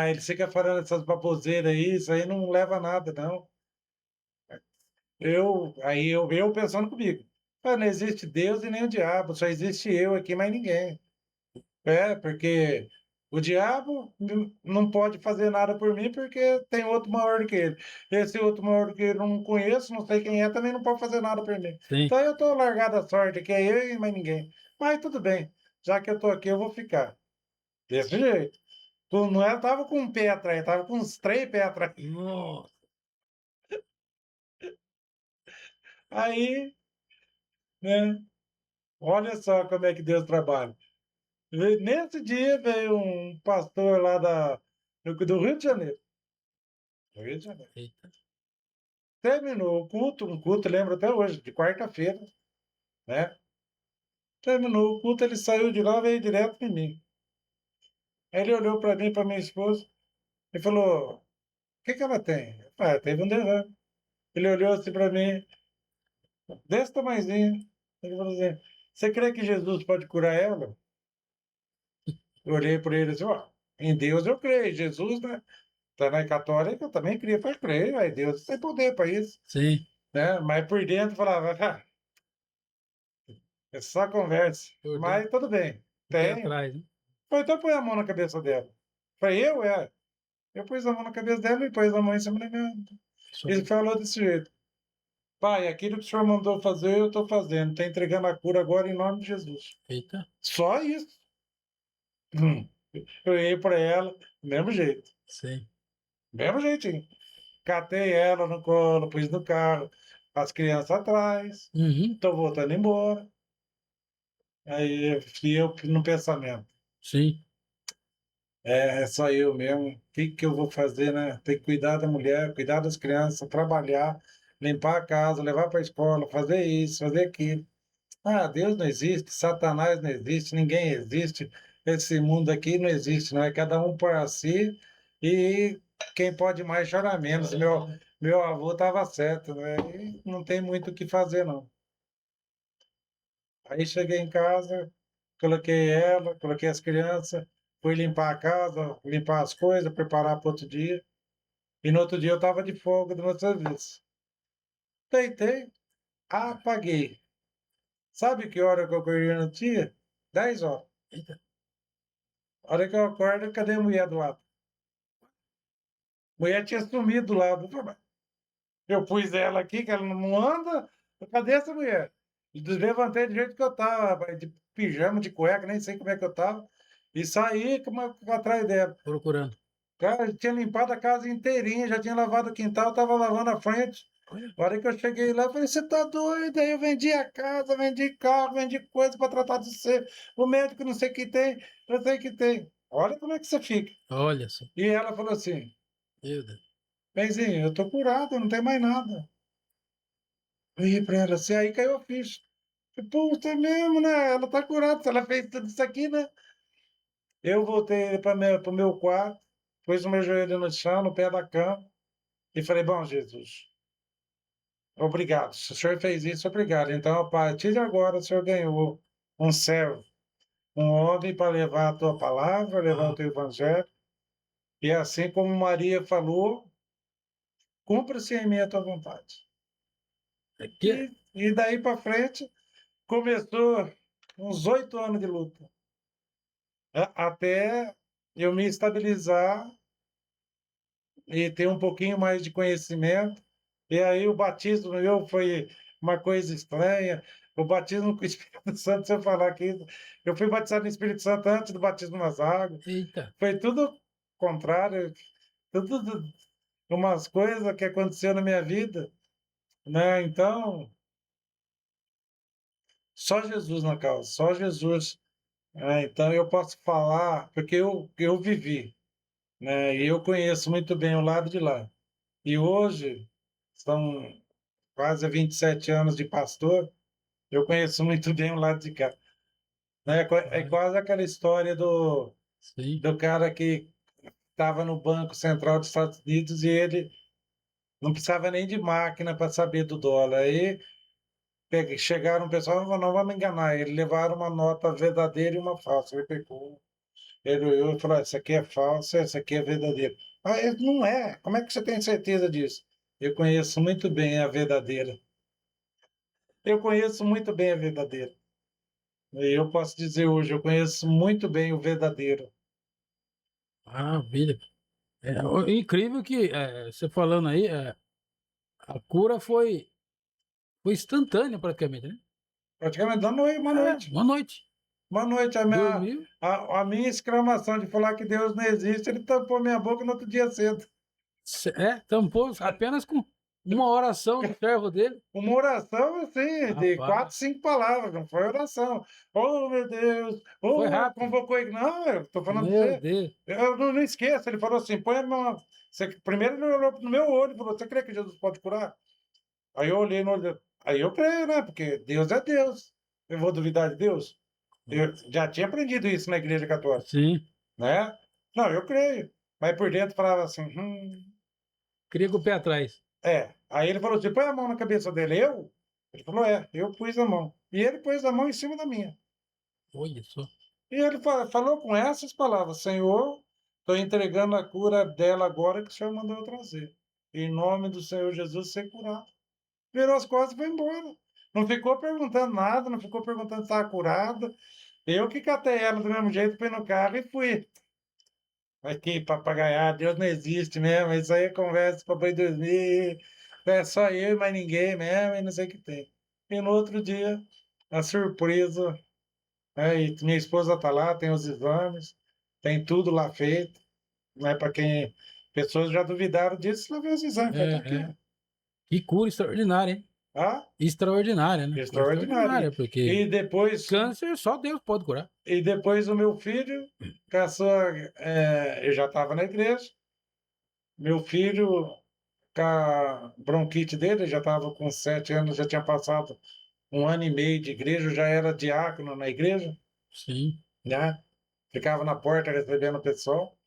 ele fica falando essas baboseiras aí, isso aí não leva a nada, não. Eu pensando comigo, não existe Deus e nem o diabo, só existe eu aqui, mais ninguém. Porque o diabo não pode fazer nada por mim, porque tem outro maior do que ele. Esse outro maior do que ele eu não conheço, não sei quem é, também não pode fazer nada por mim. Sim. Então eu estou largado à sorte, que é eu e mais ninguém. Mas tudo bem, já que eu estou aqui, eu vou ficar. Desse jeito. Tu não é, tava com um pé atrás, tava com uns 3 pés atrás. Nossa. Aí, né? Olha só como é que Deus trabalha. Nesse dia veio um pastor lá do Rio de Janeiro. Do Rio de Janeiro. Eita. Terminou o culto, um culto, lembro até hoje, de quarta-feira, né? Terminou o culto, ele saiu de lá, veio direto em mim. Aí ele olhou para mim, para minha esposa, e falou: "O que que ela tem?" Eu falei: "Teve um derrame." Ele olhou assim para mim, desse tamanhozinho. Ele falou assim: "Você crê que Jesus pode curar ela?" Eu olhei para ele assim: "Ó, em Deus eu creio, Jesus, né? Também católica, eu também creio, foi creio, aí Deus tem poder para isso, Sim. né?" Mas por dentro eu falava: é só conversa." Por dentro, Mas tudo bem, um pé tenho. atrás, né? Falei: "Então põe a mão na cabeça dela." Falei: "Eu? É." Eu pus a mão na cabeça dela e pôs a mão em cima da minha. Só Ele falou desse jeito: "Pai, aquilo que o senhor mandou fazer, eu estou fazendo. Está entregando a cura agora em nome de Jesus." eita. Só isso. Hum. Eu olhei para ela, do mesmo jeito, Sim. mesmo jeitinho. Catei ela no colo, pus no carro, as crianças atrás, Uhum. estou voltando embora. Aí eu no pensamento: Sim. é só eu mesmo. O que que eu vou fazer, né? Tem que cuidar da mulher, cuidar das crianças, trabalhar, limpar a casa, levar para a escola, fazer isso, fazer aquilo. Deus não existe, Satanás não existe, ninguém existe. Esse mundo aqui não existe, não. É cada um para si e quem pode mais chora menos. Meu avô estava certo, né? E não tem muito o que fazer, não. Aí cheguei em casa, coloquei ela, coloquei as crianças, fui limpar a casa, limpar as coisas, preparar para outro dia. E no outro dia eu estava de folga do meu serviço. Deitei, apaguei. Sabe que hora que eu acordei no dia? 10 horas. Eita. A hora que eu acordo, cadê a mulher do lado? A mulher tinha sumido do lado. Eu falei: "Mas eu pus ela aqui, que ela não anda. Cadê essa mulher?" E levantei do jeito que eu estava, rapaz, de pijama, de cueca, nem sei como é que eu estava. E saí atrás dela. Procurando. Cara, eu tinha limpado a casa inteirinha, já tinha lavado o quintal, estava lavando a frente. Olha. A hora que eu cheguei lá, eu falei: "Você tá doido?" Aí eu vendi a casa, vendi carro, vendi coisa para tratar de você. O médico não sei o que tem, não sei o que tem. Olha como é que você fica. Olha só. E ela falou assim: Meu Deus. "Benzinho, eu tô curado, não tem mais nada." Eu olhei pra ela assim, aí caiu a ficha. Falei: "Puta, é mesmo, né? Ela tá curada, se ela fez tudo isso aqui, né?" Eu voltei para o meu quarto, pus o meu joelho no chão, no pé da cama, e falei: "Bom, Jesus, obrigado. Se o senhor fez isso, obrigado. Então, a partir de agora, o senhor ganhou um servo, um homem para levar a tua palavra, levar o Ah, teu evangelho. E assim como Maria falou, cumpra-se em mim a tua vontade." que E daí para frente, começou uns 8 anos de luta, até eu me estabilizar e ter um pouquinho mais de conhecimento. E aí o batismo meu foi uma coisa estranha. O batismo com o Espírito Santo, se eu falar aqui, eu fui batizado no Espírito Santo antes do batismo nas águas. Eita. Foi tudo contrário, tudo umas coisas que aconteceu na minha vida, né? Então, só Jesus na causa, só Jesus. Então eu posso falar, porque eu vivi, né? E eu conheço muito bem o lado de lá. E hoje, são quase 27 anos de pastor, eu conheço muito bem o lado de cá. Né? É Vai. quase aquela história Sim. do cara que estava no Banco Central dos Estados Unidos e ele não precisava nem de máquina para saber do dólar. Aí chegaram o pessoal e falaram, não vamos enganar. Ele levaram uma nota verdadeira e uma falsa. Ele pegou, ele olhou e falou, essa aqui é falsa, essa aqui é verdadeira. Ah, ele não é. Como é que você tem certeza disso? Eu conheço muito bem a verdadeira. Eu conheço muito bem a verdadeira. E eu posso dizer hoje, eu conheço muito bem o verdadeiro. Maravilha. Incrível que você falando aí, a cura foi instantânea praticamente, né? Praticamente da noite, uma É, noite. uma noite. Uma noite, Dormiu. a minha exclamação de falar que Deus não existe, ele tampou minha boca no outro dia cedo. Tampou apenas com uma oração do servo dele. Uma oração assim, de Rapaz, 4, 5 palavras, não foi oração. Oh, meu Deus! foi Oh, rápido. convocou ele. Não, eu estou falando para Meu você. Deus. Eu não esqueço, ele falou assim: põe a mão. Primeiro ele olhou no meu olho e falou: você crê que Jesus pode curar? Aí eu olhei no olho. Aí eu creio, né? Porque Deus é Deus. Eu vou duvidar de Deus? Eu já tinha aprendido isso na Igreja Católica, Sim. né? Não, eu creio. Mas por dentro falava assim: Queria com o pé atrás. é. Aí ele falou assim: põe a mão na cabeça dele. Eu? Ele falou: é, eu pus a mão. E ele pôs a mão em cima da minha. Olha só. E ele falou com essas palavras: Senhor, estou entregando a cura dela agora que o Senhor mandou eu trazer. Em nome do Senhor Jesus, ser curado. Virou as costas e foi embora. Não ficou perguntando nada, não ficou perguntando se estava curada. Eu que catei ela do mesmo jeito, fui no carro e fui. Aqui, papagaiado, Deus não existe mesmo. Isso aí é conversa para boi dormir. É só eu e mais ninguém mesmo, e não sei o que tem. E no outro dia, a surpresa. E minha esposa está lá, tem os exames, tem tudo lá feito. Né, para quem. Pessoas já duvidaram disso, lá vê os exames, tá aqui. É. Que cura extraordinária, hein? Ah, Extraordinária, né? Cura extraordinário. extraordinária, porque câncer só Deus pode curar. E depois o meu filho, com a sua, eu já estava na igreja, meu filho, com a bronquite dele, já estava com 7 anos, já tinha passado 1 ano e meio de igreja, já era diácono na igreja, Sim. né? Ficava na porta recebendo o pessoal.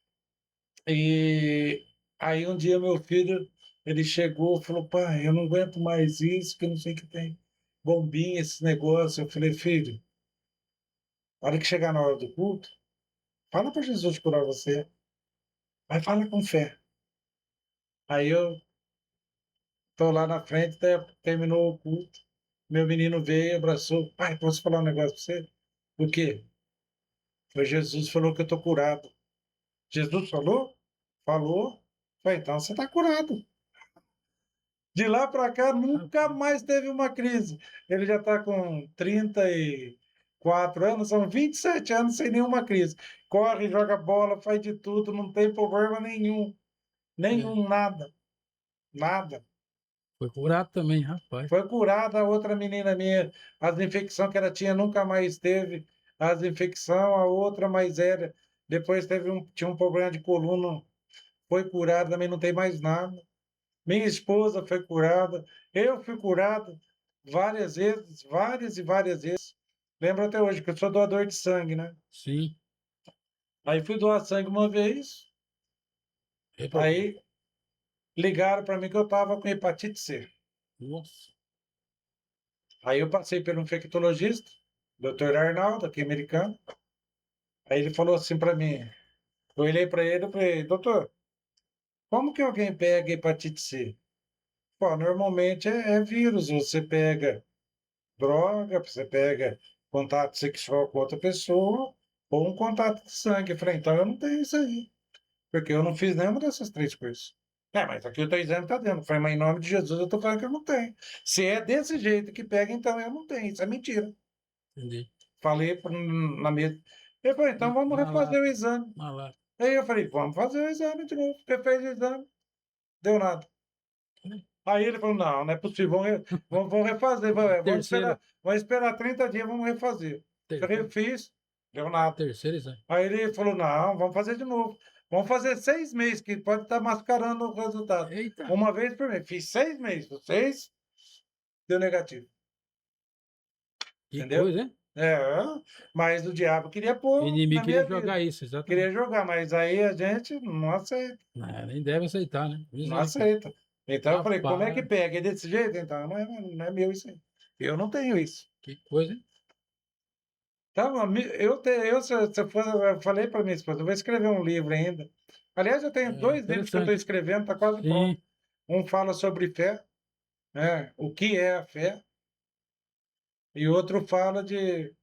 E aí um dia meu filho, ele chegou e falou, pai, eu não aguento mais isso, que eu não sei o que tem. Bombinha, esse negócio. Eu falei, filho, na hora que chegar na hora do culto, fala para Jesus curar você. Mas fala com fé. Aí eu tô lá na frente, terminou o culto. Meu menino veio, abraçou. Pai, posso falar um negócio para você? O quê? Foi Jesus falou que eu tô curado. Jesus falou? Falou. Falei, então você tá curado. De lá para cá, nunca mais teve uma crise. Ele já está com 34 anos, são 27 anos sem nenhuma crise. Corre, joga bola, faz de tudo, não tem problema nenhum. É. Nenhum, nada. Nada. Foi curado também, rapaz. Foi curada a outra menina minha, as infecções que ela tinha nunca mais teve. As infecções, a outra mais velha. Depois tinha um problema de coluna, foi curada, também não tem mais nada. Minha esposa foi curada, eu fui curado várias vezes, várias e várias vezes. Lembro até hoje que eu sou doador de sangue, né? Sim. Aí fui doar sangue uma vez, Reprovou. aí ligaram para mim que eu estava com hepatite C. Nossa. Aí eu passei pelo infectologista, doutor Arnaldo, aqui americano. Aí ele falou assim para mim, eu olhei para ele e falei, doutor, como que alguém pega hepatite C? Pô, normalmente é vírus, você pega droga, você pega contato sexual com outra pessoa ou um contato de sangue. Eu falei, então eu não tenho isso aí, porque eu não fiz nenhuma dessas três coisas. Mas aqui o teu exame está dentro. Eu falei, mas em nome de Jesus eu estou falando que eu não tenho. Se é desse jeito que pega, então eu não tenho. Isso é mentira. Entendi. Falei na mesa. Ele falou, então vamos refazer o exame. Malá. Aí eu falei, vamos fazer o exame de novo. Você fez o exame, deu nada. Aí ele falou, não, não é possível, vamos refazer, Terceira. vamos esperar 30 dias, vamos refazer. Eu Terceira. refiz, deu nada. Terceiro exame. Aí ele falou, não, vamos fazer de novo. Vamos fazer 6 meses, que pode estar mascarando o resultado. Eita. Uma vez por mês. Fiz 6 meses, 6, deu negativo. Que Entendeu? coisa, hein? Mas o diabo queria pôr O na inimigo queria minha jogar vida. isso, exatamente. Queria jogar, mas aí a gente não aceita. Nem deve aceitar, né? Não Misericórdia. aceita. Então eu falei, como é que Rapaz, pega? É desse jeito? Então, não é meu isso aí. Eu não tenho isso. que coisa, hein? Então, eu falei para minha esposa, eu vou escrever um livro ainda. Aliás, eu tenho 2 livros que eu estou Interessante. escrevendo, está quase pronto. Sim, Um fala sobre fé, né? O que é a fé, e outro fala de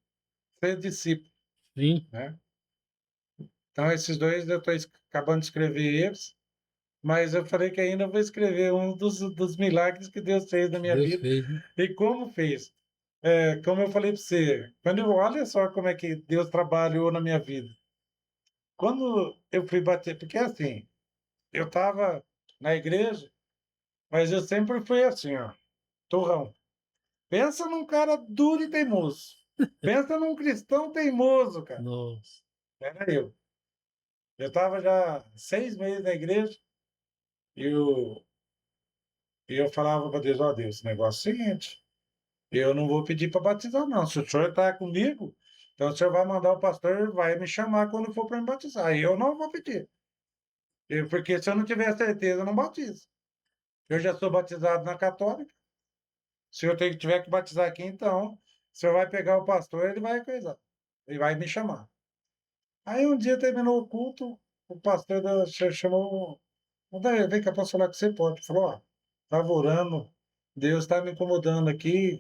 ser discípulo, sim. né? Então, esses 2 eu estou acabando de escrever eles, mas eu falei que ainda vou escrever um dos milagres que Deus fez na minha Deus vida fez, né? e como fez. Como eu falei para você, olha só como é que Deus trabalhou na minha vida. Quando eu fui bater, porque assim, eu estava na igreja, mas eu sempre fui assim, ó, turrão. Pensa num cara duro e teimoso. Pensa num cristão teimoso, cara. Nossa. Era eu. Eu estava já 6 meses na igreja e eu falava para Deus, ó Deus, esse negócio é o seguinte, eu não vou pedir para batizar, não. Se o senhor está comigo, então o senhor vai mandar o pastor, vai me chamar quando for para me batizar. E eu não vou pedir. Porque se eu não tiver certeza, eu não batizo. Eu já sou batizado na católica. Se eu tiver que batizar aqui, então, o senhor vai pegar o pastor, ele vai coisar. Ele vai me chamar. Aí um dia terminou o culto, o pastor chamou. Vem cá, posso falar com você? Pode. Falou, ó, estava orando, Deus está me incomodando aqui.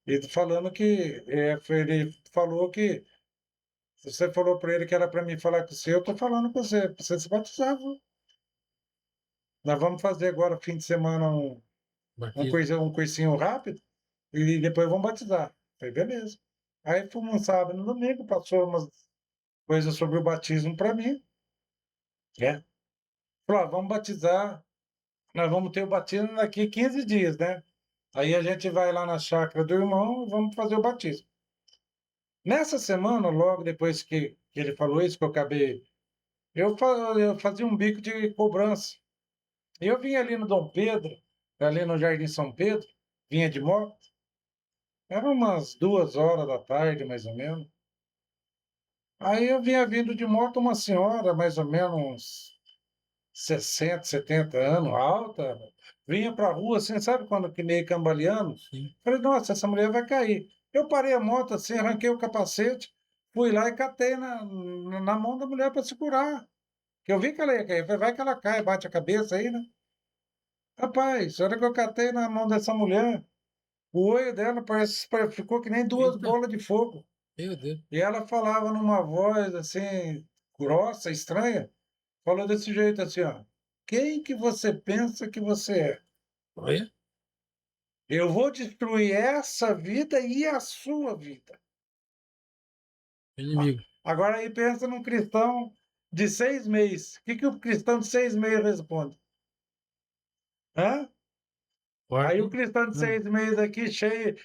Ele falando que. Ele falou que. Você falou para ele que era para mim falar com você, eu estou falando com você, para você se batizar, viu? Nós vamos fazer agora, fim de semana, Batismo. um cursinho rápido e depois vamos batizar. Falei, beleza. Aí fomos um sábado e no domingo, passou umas coisas sobre o batismo para mim. Né? Falou, vamos batizar, nós vamos ter o batismo daqui 15 dias, né? Aí a gente vai lá na chácara do irmão e vamos fazer o batismo. Nessa semana, logo depois que ele falou isso, que eu acabei. Eu fazia um bico de cobrança. Eu vinha ali no Dom Pedro, ali no Jardim São Pedro, vinha de moto. Era umas 2 horas da tarde, mais ou menos. Aí eu vinha vindo de moto uma senhora, mais ou menos uns 60, 70 anos, alta, vinha para a rua, assim, sabe quando que meio cambaleando? Sim. Falei, nossa, essa mulher vai cair. Eu parei a moto assim, arranquei o capacete, fui lá e catei na mão da mulher para segurar. Que eu vi que ela ia cair. Falei, vai que ela cai, bate a cabeça aí, né? Rapaz, a hora que eu catei na mão dessa mulher, o olho dela ficou que nem 2 Eita. bolas de fogo. Meu Deus. E ela falava numa voz assim, grossa, estranha, falou desse jeito assim, ó. Quem que você pensa que você é? Olha. Eu vou destruir essa vida e a sua vida. Inimigo. Agora aí pensa num cristão de 6 meses. O que o cristão de 6 meses responde? Hã? Aí Forte, o hein? cristão de 6 meses aqui, cheio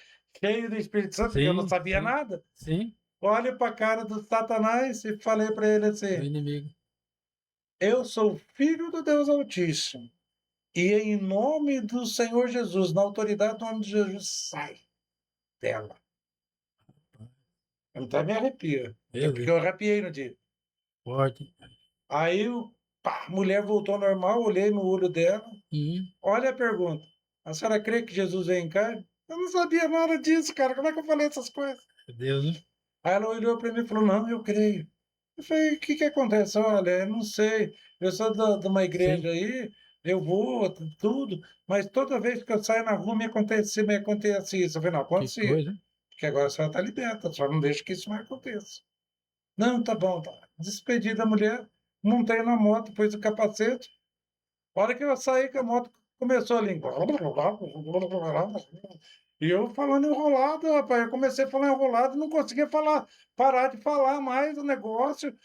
do Espírito Santo, porque eu não Sim, sabia sim. nada. Sim. Olho para a cara do Satanás e falei para ele O assim: inimigo. eu sou filho do Deus Altíssimo. E em nome do Senhor Jesus, na autoridade do nome de Jesus, sai dela. Eu até me arrepio, Meu porque Deus. eu arrepiei no dia. Forte. Aí a mulher voltou ao normal, olhei no olho dela. Uhum. Olha a pergunta: a senhora crê que Jesus veio em carne? Eu não sabia nada disso, cara. Como é que eu falei essas coisas? Meu Deus, né? Aí ela olhou para mim e falou: não, eu creio. Eu falei: o que que acontece? Olha, eu não sei. Eu sou de uma igreja Sim. aí, eu vou, tudo, mas toda vez que eu saio na rua me acontece isso. Eu falei: não, Que acontecia, coisa, hein? porque agora a senhora está liberta, só não deixa que isso mais aconteça. Não, tá bom, tá. Despedi da mulher, montei na moto, pus o capacete, A hora que eu saí com a moto, começou a língua. E eu falando enrolado, rapaz. Eu comecei a falar enrolado, não conseguia falar, parar de falar mais o negócio.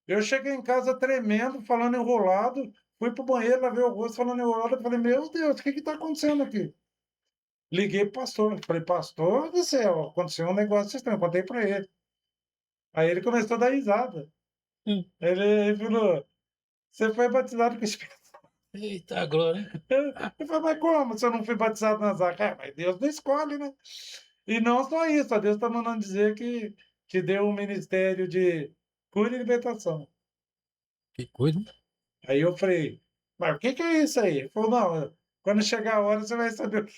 Eu cheguei em casa tremendo, falando enrolado. Fui pro banheiro, lavei o rosto, falando enrolado. Eu falei, meu Deus, o que que tá acontecendo aqui? Liguei pro pastor. Falei, pastor do céu, aconteceu um negócio estranho. Contei pra ele. Aí ele começou a dar risada. Hum. Ele falou, você foi batizado com o Espírito Santo. Eita, glória. Eu falei, mas como se eu não fui batizado nas águas? Mas Deus não escolhe, né? E não só isso, a Deus está mandando dizer que deu um ministério de cura e libertação. Que coisa. Aí eu falei, mas o que que é isso aí? Ele falou, não, quando chegar a hora você vai saber o que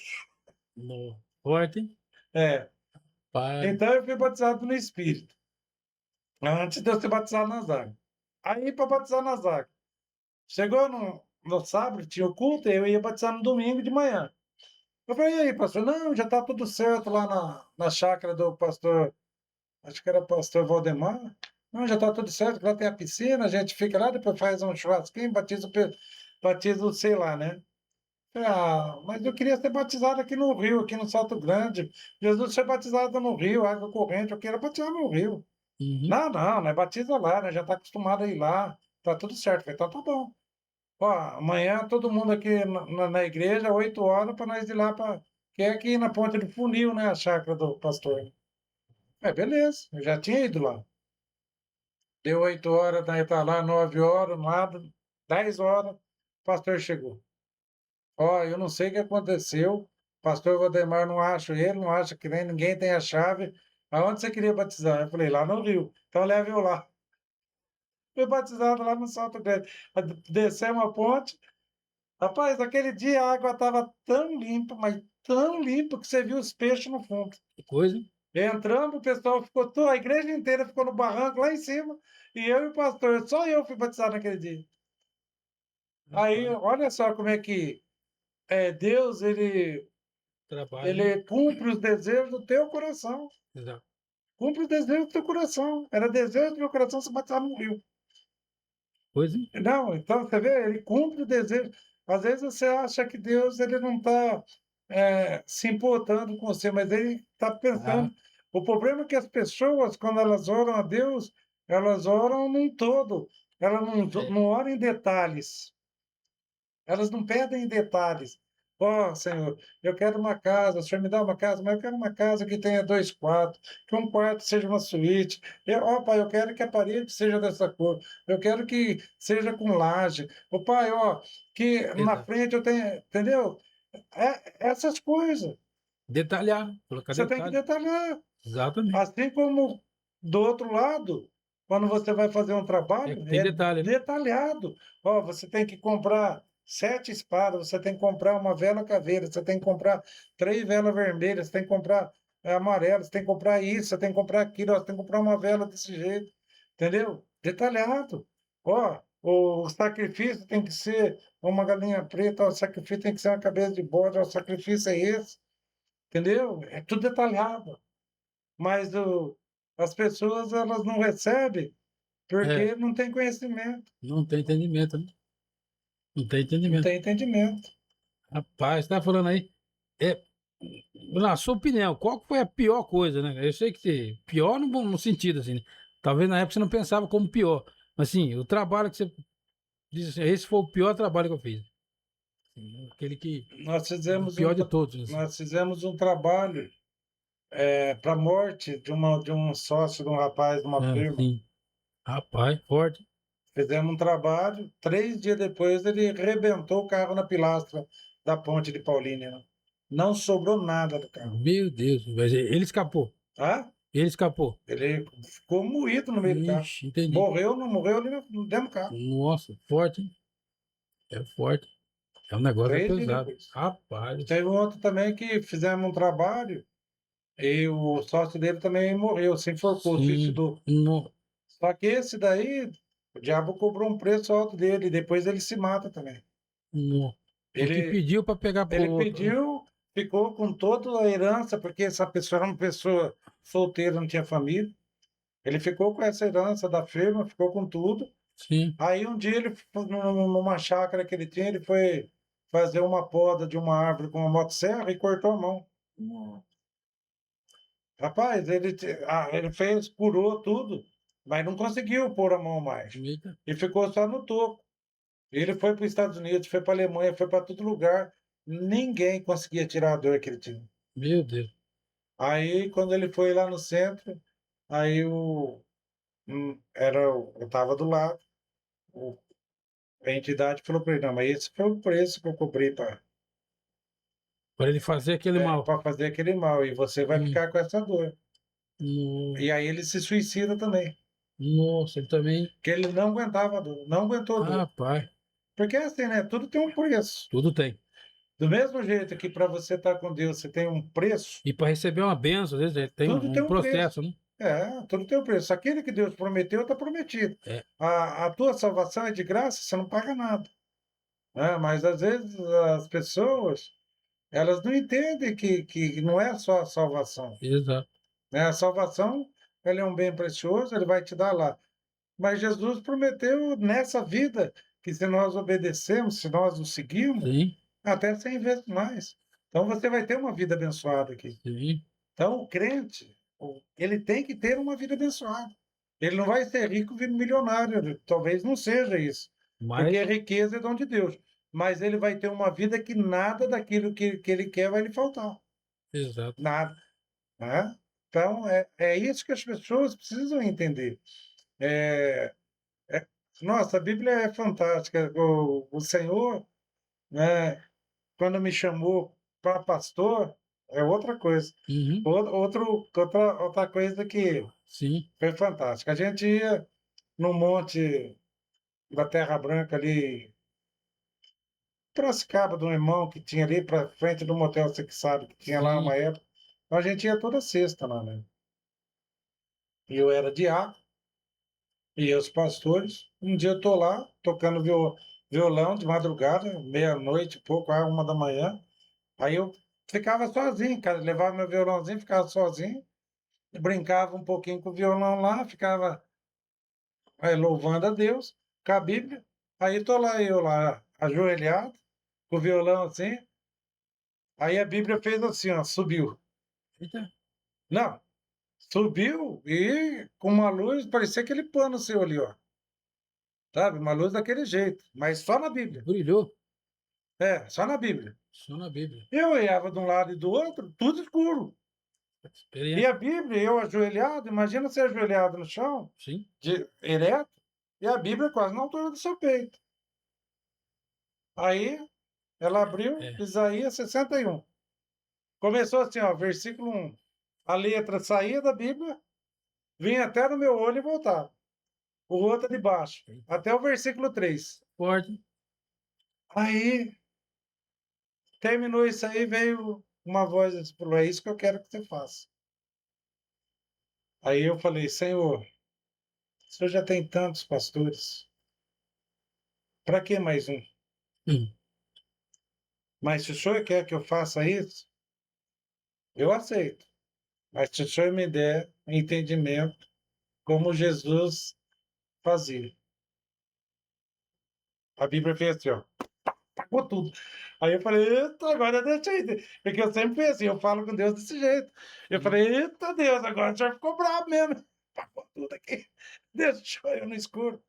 No. Forte, hein? é. Pai. Então eu fui batizado no Espírito, antes de eu ser batizado nas águas. Aí para batizar nas águas. Chegou no sábado, tinha o culto, eu ia batizar no domingo de manhã. Eu falei, e aí, pastor? Não, já está tudo certo lá na chácara do pastor, acho que era o pastor Valdemar. Não, já está tudo certo, lá tem a piscina, a gente fica lá, depois faz um churrasquinho, batiza, sei lá, né? Falei, ah, mas eu queria ser batizado aqui no Rio, aqui no Salto Grande. Jesus foi batizado no Rio, água corrente, eu quero batizar no Rio. Uhum. Não, não, não é batiza lá, né? Já está acostumado a ir lá, tá tudo certo. Falei, então tá bom. Ó, amanhã todo mundo aqui na igreja, 8 horas, para nós ir lá para. Que é aqui na Ponte do Funil, né? A chácara do pastor. É, beleza, eu já tinha ido lá. Deu 8 horas, daí tá lá, 9 horas, nada. 10 horas, o pastor chegou. Ó, eu não sei o que aconteceu. Pastor Valdemar não acha ele, não acha que nem ninguém tem a chave. Aonde você queria batizar? Eu falei, lá no Rio. Então leve eu lá. Fui batizado lá no Salto Grande. Descemos a ponte. Rapaz, aquele dia a água estava tão limpa, mas tão limpa que você viu os peixes no fundo. Que coisa. Entramos, o pessoal ficou, a igreja inteira ficou no barranco lá em cima, e eu e o pastor, só eu fui batizado naquele dia. Aí, olha só como é que Deus, Trabalho. ele cumpre os desejos do teu coração. Exato. Cumpre os desejos do teu coração. Era desejo do meu coração se batizar no rio. Coisa, hein? Não, então você vê, ele cumpre o desejo. Às vezes você acha que Deus ele não está se importando com você, mas ele está Ah, pensando. O problema é que as pessoas, quando elas oram a Deus, elas oram num todo. Elas não oram em detalhes. Elas não pedem em detalhes. Ó, Senhor, eu quero uma casa, o Senhor me dá uma casa, mas eu quero uma casa que tenha 2 quartos, que um quarto seja uma suíte. Ó, Pai, eu quero que a parede seja dessa cor, eu quero que seja com laje. Ô, Pai, ó, que na exato. frente eu tenha, entendeu? Essas coisas. Detalhar. Colocar Você tem que detalhe. detalhar. Exatamente. Assim como do outro lado, quando você vai fazer um trabalho, Tem é detalhe, né? detalhado. Ó, você tem que comprar 7 espadas, você tem que comprar uma vela caveira, você tem que comprar 3 velas vermelhas, você tem que comprar amarela, você tem que comprar isso, você tem que comprar aquilo, ó, você tem que comprar uma vela desse jeito, entendeu? Detalhado. Ó, o sacrifício tem que ser uma galinha preta, ó, o sacrifício tem que ser uma cabeça de bode, ó, o sacrifício é esse, entendeu? É tudo detalhado. Mas as pessoas elas não recebem É. porque não tem conhecimento, Não tem entendimento, né? Não tem não entendimento. tem entendimento. Rapaz, você tá falando aí. É, na sua opinião, qual que foi a pior coisa, né? Eu sei que pior no sentido, assim, né? Talvez na época você não pensava como pior. Mas assim, o trabalho que você diz assim, esse foi o pior trabalho que eu fiz. Assim, aquele que. Nós O fizemos um, pior de todos, assim. nós fizemos um trabalho para a morte de um sócio de um rapaz de uma Ah, firma. sim. Rapaz, forte. Fizemos um trabalho, 3 dias depois ele rebentou o carro na pilastra da ponte de Paulínia, né? Não sobrou nada do carro. Meu Deus, mas ele escapou. Tá? Ele escapou. Ele ficou moído no meio do carro. Ixi, entendi. Morreu, não morreu ali dentro do carro. Nossa, forte, hein? É forte. É um negócio 3 dias pesado. depois. Rapaz. Teve um outro também que fizemos um trabalho e o sócio dele também morreu, se enforcou, Sim. suicidou. No, Só que esse daí, o diabo cobrou um preço alto dele, e depois ele se mata também. no. Porque Ele, pediu para pegar pro ele outro, né? pediu, ficou com toda a herança, porque essa pessoa era uma pessoa solteira, não tinha família. Ele ficou com essa herança da firma, ficou com tudo, Sim. Aí um dia ele, numa chácara que ele tinha, ele foi fazer uma poda de uma árvore com uma motosserra e cortou a mão. Rapaz, ele fez, curou tudo, mas não conseguiu pôr a mão mais. Eita. E ficou só no topo. Ele foi para os Estados Unidos, foi para a Alemanha, foi para todo lugar. Ninguém conseguia tirar a dor que ele tinha. Meu Deus. Aí, quando ele foi lá no centro, aí eu estava do lado, o- a entidade falou para ele, não, mas esse foi o preço que eu cobrei para Para ele fazer aquele mal. fazer aquele mal, e você vai Hum. ficar com essa dor. No- E aí ele se suicida também, Nossa, ele também. porque ele não aguentava a dor, não aguentou a dor. Rapaz, Porque é assim, né? Tudo tem um preço. tudo tem. Do mesmo jeito que para você estar com Deus você tem um preço, E para receber uma benção, às vezes tem tudo tem um um preço. processo, né? Tudo tem um preço. Aquele que Deus prometeu, está prometido. É. A tua salvação é de graça, você não paga nada. Né? Mas às vezes as pessoas, elas não entendem que não é só a salvação. Exato. Né? A salvação, ela é um bem precioso, ele vai te dar lá. Mas Jesus prometeu nessa vida que se nós obedecemos, se nós o seguirmos, Sim, até 100 vezes mais. Então você vai ter uma vida abençoada aqui. sim. Então o crente, ele tem que ter uma vida abençoada. Ele não vai ser rico vindo milionário, talvez não seja isso, Mas, porque a riqueza é dom de Deus. Mas ele vai ter uma vida que nada daquilo que ele quer vai lhe faltar. exato. Nada. Né? Então é isso que as pessoas precisam entender. É, nossa, a Bíblia é fantástica. O Senhor, né, quando me chamou para pastor, é outra coisa. Uhum. Outra coisa que Sim, foi fantástica. A gente ia no monte da Terra Branca ali, Piracicaba, do irmão que tinha ali para frente do motel, você que sabe, que tinha lá sim. uma época. Então a gente ia toda sexta lá, né? E eu era diácono, e os pastores. Um dia eu tô lá, tocando violão de madrugada, meia-noite, pouco, 1 da manhã. Aí eu ficava sozinho, cara, levava meu violãozinho, ficava sozinho, brincava um pouquinho com o violão lá, ficava louvando a Deus com a Bíblia. Aí tô lá, eu lá, ajoelhado, com o violão assim. Aí a Bíblia fez assim, ó, subiu. Eita, Não, subiu e com uma luz, parecia aquele pano seu ali, ó. Sabe? Uma luz daquele jeito, mas só na Bíblia. brilhou. Só na Bíblia. Só na Bíblia. Eu olhava de um lado e do outro, tudo escuro. E Experiência. a Bíblia, eu ajoelhado, imagina você ajoelhado no chão, Sim. ereto, e a Bíblia quase na altura do seu peito. Aí ela abriu É. Isaías 61. Começou assim, ó, versículo 1. A letra saía da Bíblia, vinha até no meu olho e voltava. O outro de baixo, até o versículo 3. Forte. Aí terminou isso aí, veio uma voz e disse, é isso que eu quero que você faça. Aí eu falei, Senhor, o Senhor já tem tantos pastores, para que mais um? Hum. Mas se o Senhor quer que eu faça isso, eu aceito. Mas se o Senhor me der entendimento como Jesus fazia. A Bíblia fez assim, ó, pagou tudo. Aí eu falei, eita, agora deixa aí. Porque eu sempre fui assim, eu falo com Deus desse jeito. Eu falei, eita Deus, agora o Senhor ficou bravo mesmo. Pagou tudo aqui. Deixou eu no escuro.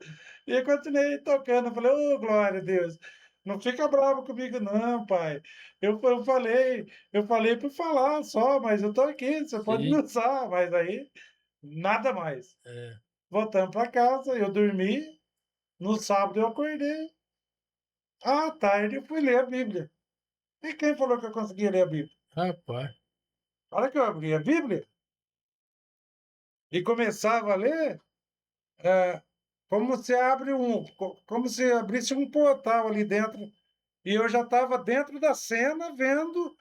E eu continuei tocando. Eu falei, ô, glória a Deus. Não fica bravo comigo, não, pai. Eu falei por falar só, mas eu tô aqui, você pode me Sim. usar, mas aí nada mais. É. Voltando para casa, eu dormi. No sábado eu acordei. À tarde eu fui ler a Bíblia. E quem falou que eu conseguia ler a Bíblia? Rapaz. A hora que eu abri a Bíblia e começava a ler, é, como se abrisse um portal ali dentro. E eu já estava dentro da cena, vendo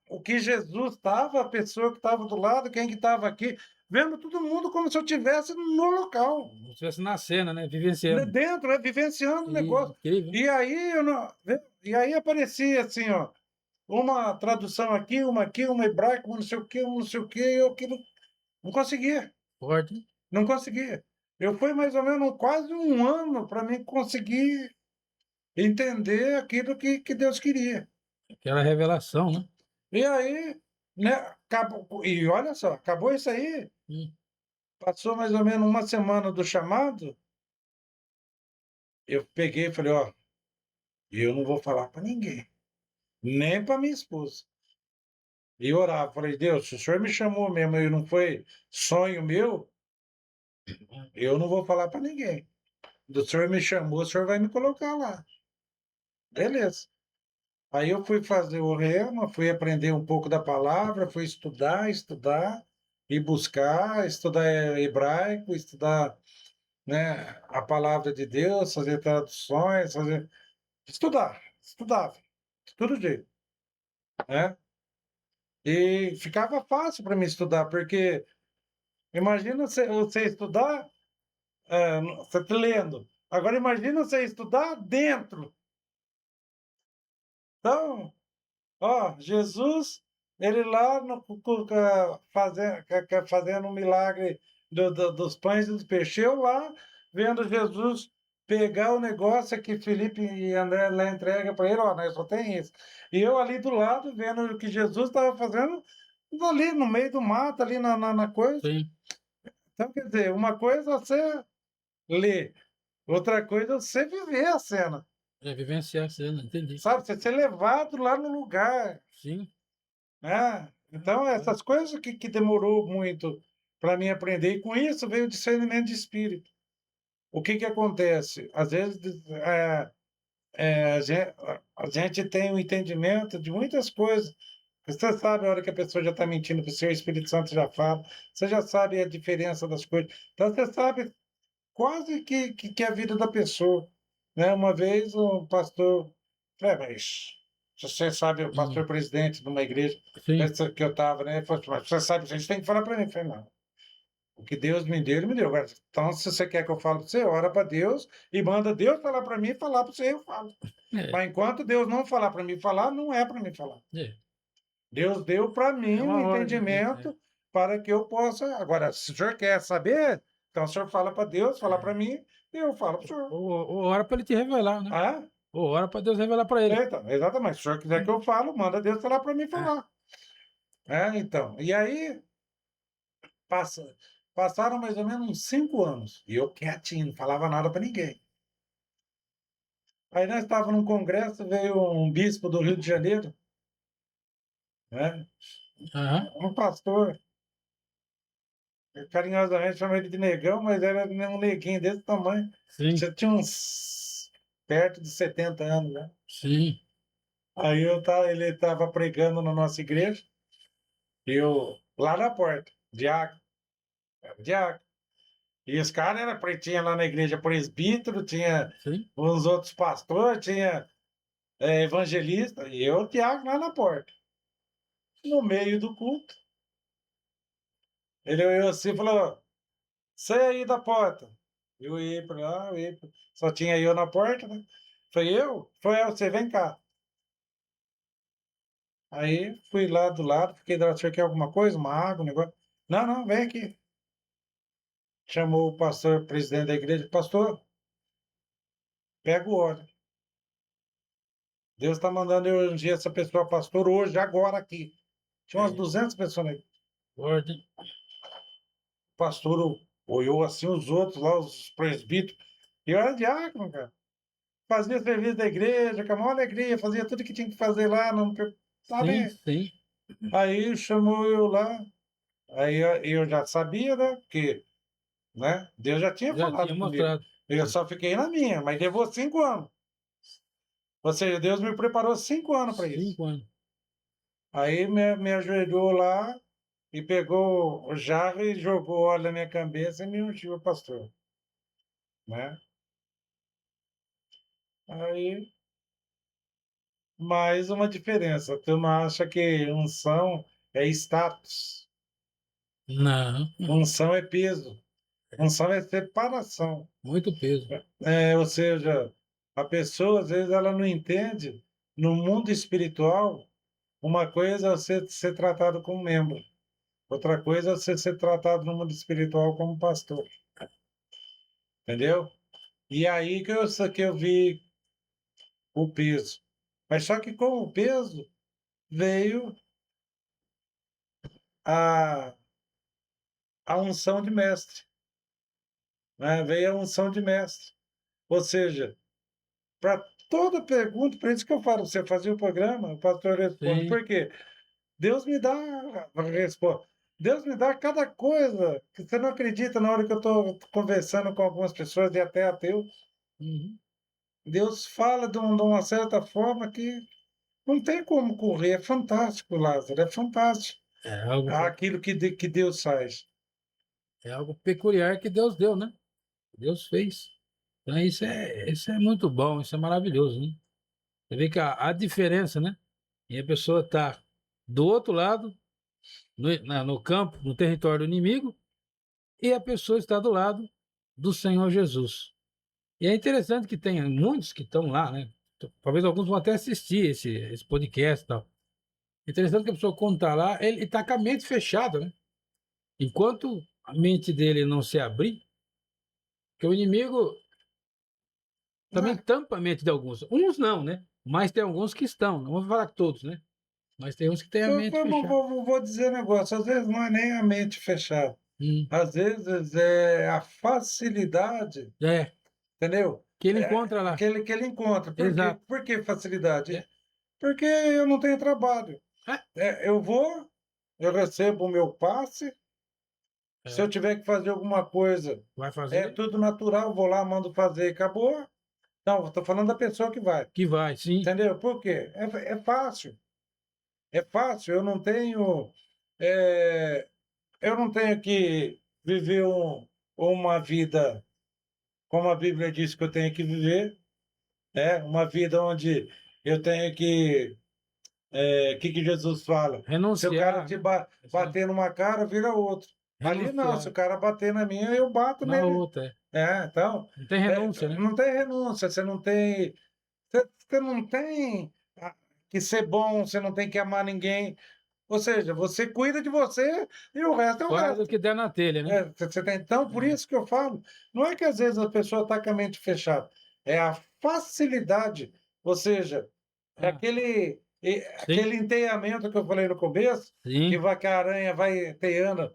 o que Jesus estava, a pessoa que estava do lado, quem que estava aqui, vendo todo mundo como se eu estivesse no local. Como se estivesse na cena, né? Vivenciando. Dentro, vivenciando o negócio. Incrível. E aí, e aí aparecia assim, ó, uma tradução aqui, uma hebraica, uma não sei o quê, e eu aquilo não conseguia, Forte. não conseguia. eu fui mais ou menos quase um ano para mim conseguir entender aquilo que Deus queria. Aquela revelação, né? E aí, né, acabou, e olha só, acabou isso aí, Hum. passou mais ou menos uma semana do chamado, eu peguei e falei, ó, eu não vou falar para ninguém, nem para minha esposa. E orava, falei, Deus, se o Senhor me chamou mesmo e não foi sonho meu, eu não vou falar para ninguém. O Senhor me chamou, o Senhor vai me colocar lá. Beleza. Aí eu fui fazer o rema, fui aprender um pouco da palavra, fui estudar e buscar, estudar hebraico, estudar, né, a palavra de Deus, fazer traduções, estudava, de todo jeito, né? E ficava fácil para mim estudar, porque imagina você estudar, você tá lendo. Agora imagina você estudar dentro. Então, ó, Jesus, ele lá no, fazendo um milagre dos pães e dos peixes, eu lá vendo Jesus pegar o negócio que Felipe e André lá entrega para ele, ó, nós só tem isso. E eu ali do lado vendo o que Jesus estava fazendo ali no meio do mato, ali na coisa. Sim. Então, quer dizer, uma coisa é você ler, outra coisa é você viver a cena, É vivenciar a cena, entendi. sabe? Você ser levado lá no lugar. Sim. Então, essas coisas que demorou muito para mim aprender, e com isso veio o discernimento de espírito. O que acontece? Às vezes a gente tem um entendimento de muitas coisas. Você sabe a hora que a pessoa já está mentindo para o seu Espírito Santo já fala, você já sabe a diferença das coisas. Então, você sabe quase que a vida da pessoa. Né? Uma vez um pastor, mas você sabe, o Hum. pastor presidente de uma igreja Sim. essa que eu estava, né? Ele falou assim, mas você sabe, vocês têm que falar para mim. Eu falei, não. O que Deus me deu, Ele me deu. Agora, então, se você quer que eu fale para você, ora para Deus e manda Deus falar para mim e falar para você, eu falo. É, Mas enquanto Deus não falar para mim falar, não é para mim falar. é. Deus deu para É mim o uma ordem, né? entendimento para que eu possa. Agora, se o senhor quer saber, então o senhor fala para Deus, fala para mim, e eu falo para o senhor. Ou ora para ele te revelar, né? Ah, Ou ora para Deus revelar para ele. então, exatamente. Se o senhor quiser que eu falo, manda Deus falar para mim É. falar. Então. E aí, passa, passaram mais ou menos uns 5 anos. E eu quietinho, não falava nada para ninguém. Aí nós estávamos num congresso, veio um bispo do Rio de Janeiro, né? Aham. Um pastor. Eu carinhosamente chamo ele de negão, mas era um neguinho desse tamanho. Sim. Já tinha uns perto de 70 anos, né? Sim. Aí ele estava pregando na nossa igreja, e eu lá na porta, diácono, diácono. E os caras eram pretinhos lá na igreja, presbítero, tinha Sim. uns outros pastores, tinha evangelista, e eu, diácono, lá na porta. No meio do culto, ele olhou assim e falou: sai aí da porta. Eu ia para lá, só tinha eu na porta, né? Falei, eu? Foi você, vem cá. Aí fui lá do lado, fiquei do lado, o senhor quer alguma coisa? Uma água, um negócio? Não, não, vem aqui. Chamou o pastor, presidente da igreja, pastor, pega o óleo. Deus está mandando eu ungir essa pessoa pastor hoje, agora aqui. Tinha umas 200 pessoas aí. Ordem. O pastor olhou assim os outros lá, os presbíteros. E eu era diácono, cara. Fazia serviço da igreja, com a maior alegria, fazia tudo que tinha que fazer lá, não, Sim, sabe? sim. Aí chamou eu lá. Aí eu já sabia, né? Que, né? Deus já tinha Já tinha falado comigo. mostrado. Eu só fiquei na minha, mas levou 5 anos. Ou seja, Deus me preparou 5 anos para isso. 5 anos. Aí me ajoelhou lá e pegou o jarro e jogou óleo na minha cabeça e me ungiu, pastor. Né? Aí, mais uma diferença. A turma acha que unção é status, Não. unção é peso, unção é separação. Muito peso. Ou seja, a pessoa, às vezes, ela não entende, no mundo espiritual, uma coisa é você ser tratado como membro, outra coisa é você ser tratado no mundo espiritual como pastor. entendeu? E aí que eu vi o peso. Mas só que com o peso veio a, a unção de mestre, né? Veio a unção de mestre. Ou seja, para toda pergunta, por isso que eu falo, você fazia o programa, o pastor responde. Sim. Por quê? Deus me dá a resposta. Deus me dá cada coisa que você não acredita na hora que eu estou conversando com algumas pessoas e até ateu. Uhum. Deus fala de uma certa forma que não tem como correr. É fantástico, Lázaro, é fantástico É algo, aquilo que Deus faz. é algo peculiar que Deus deu, né? Deus fez. Então isso é muito bom, isso é maravilhoso, né? Você vê que a diferença, né? E a pessoa tá do outro lado, no campo, no território do inimigo, e a pessoa está do lado do Senhor Jesus. E é interessante que tem muitos que estão lá, né? Talvez alguns vão até assistir esse podcast e tal. É interessante que a pessoa, quando está lá, ele está com a mente fechada, né? Enquanto a mente dele não se abrir, que o inimigo também Mas tampa a mente de alguns. Uns não, né? Mas tem alguns que estão. Não vou falar que todos, né? Mas tem uns que têm a mente fechada. vou dizer um negócio, às vezes não é nem a mente fechada. Hum, Às vezes é a facilidade, é, entendeu? que ele É encontra lá. que ele encontra. Por quê? Exato. Por que facilidade? É, Porque eu não tenho trabalho. é, Eu vou, eu recebo o meu passe. Se eu é. tiver que fazer alguma coisa, Vai é fazer? tudo natural, vou lá, mando fazer e acabou. Não, estou falando da pessoa que vai. Que vai, sim. Entendeu? Por quê? É fácil. É fácil. Eh, eu não tenho que viver uma vida como a Bíblia diz que eu tenho que viver, né? Uma vida onde eu tenho que que Jesus fala? Se o cara Renunciar, te né? Sim. bater numa cara, vira outro. Ali não, se Renunciar o cara bater na minha, eu bato na nele. outra. É. Então, Não tem renúncia, né? não tem renúncia, você não tem que ser bom, você não tem que amar ninguém. Ou seja, você cuida de você e o resto é o Faz o resto. que der na telha, né? Então, por É. isso que eu falo, não é que às vezes a pessoa está com a mente fechada, é a facilidade, ou seja, é Ah, sim, aquele enteamento que eu falei no começo, sim. que a aranha vai teando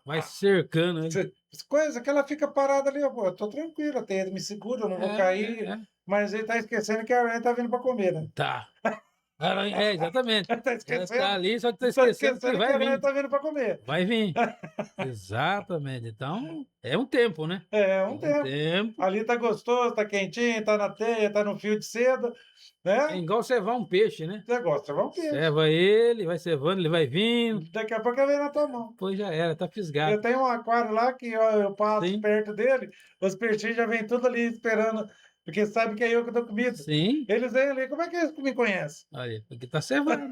Vai cercando ele. se- coisa que ela fica parada ali, ó, pô, eu tô tranquilo, a teia me segura, eu não vou cair, É. mas ele tá esquecendo que a aranha tá vindo para comer, né? Tá. É, exatamente. Tá Ela tá esquecendo, ali, só que tá tá esquecendo que esquecendo que a vai aranha vir. tá vindo para comer. Vai vir. Exatamente. Então, é um tempo, né? É É um um tempo. tempo. Ali tá gostoso, tá quentinho, tá na teia, tá no fio de seda, É né? igual cevar um peixe, né? Você gosta, vamos ver. Ceva ele, vai cevando, ele vai vindo. Daqui a pouco ele vem na tua mão. Depois já era, tá Eu fisgado. tenho um aquário lá que ó, eu passo Sim, perto dele, os peixinhos já vêm tudo ali esperando, porque sabe que é eu que dou comida. sim. Eles vêm ali, como é que eles me conhecem? Aí, porque tá cevando.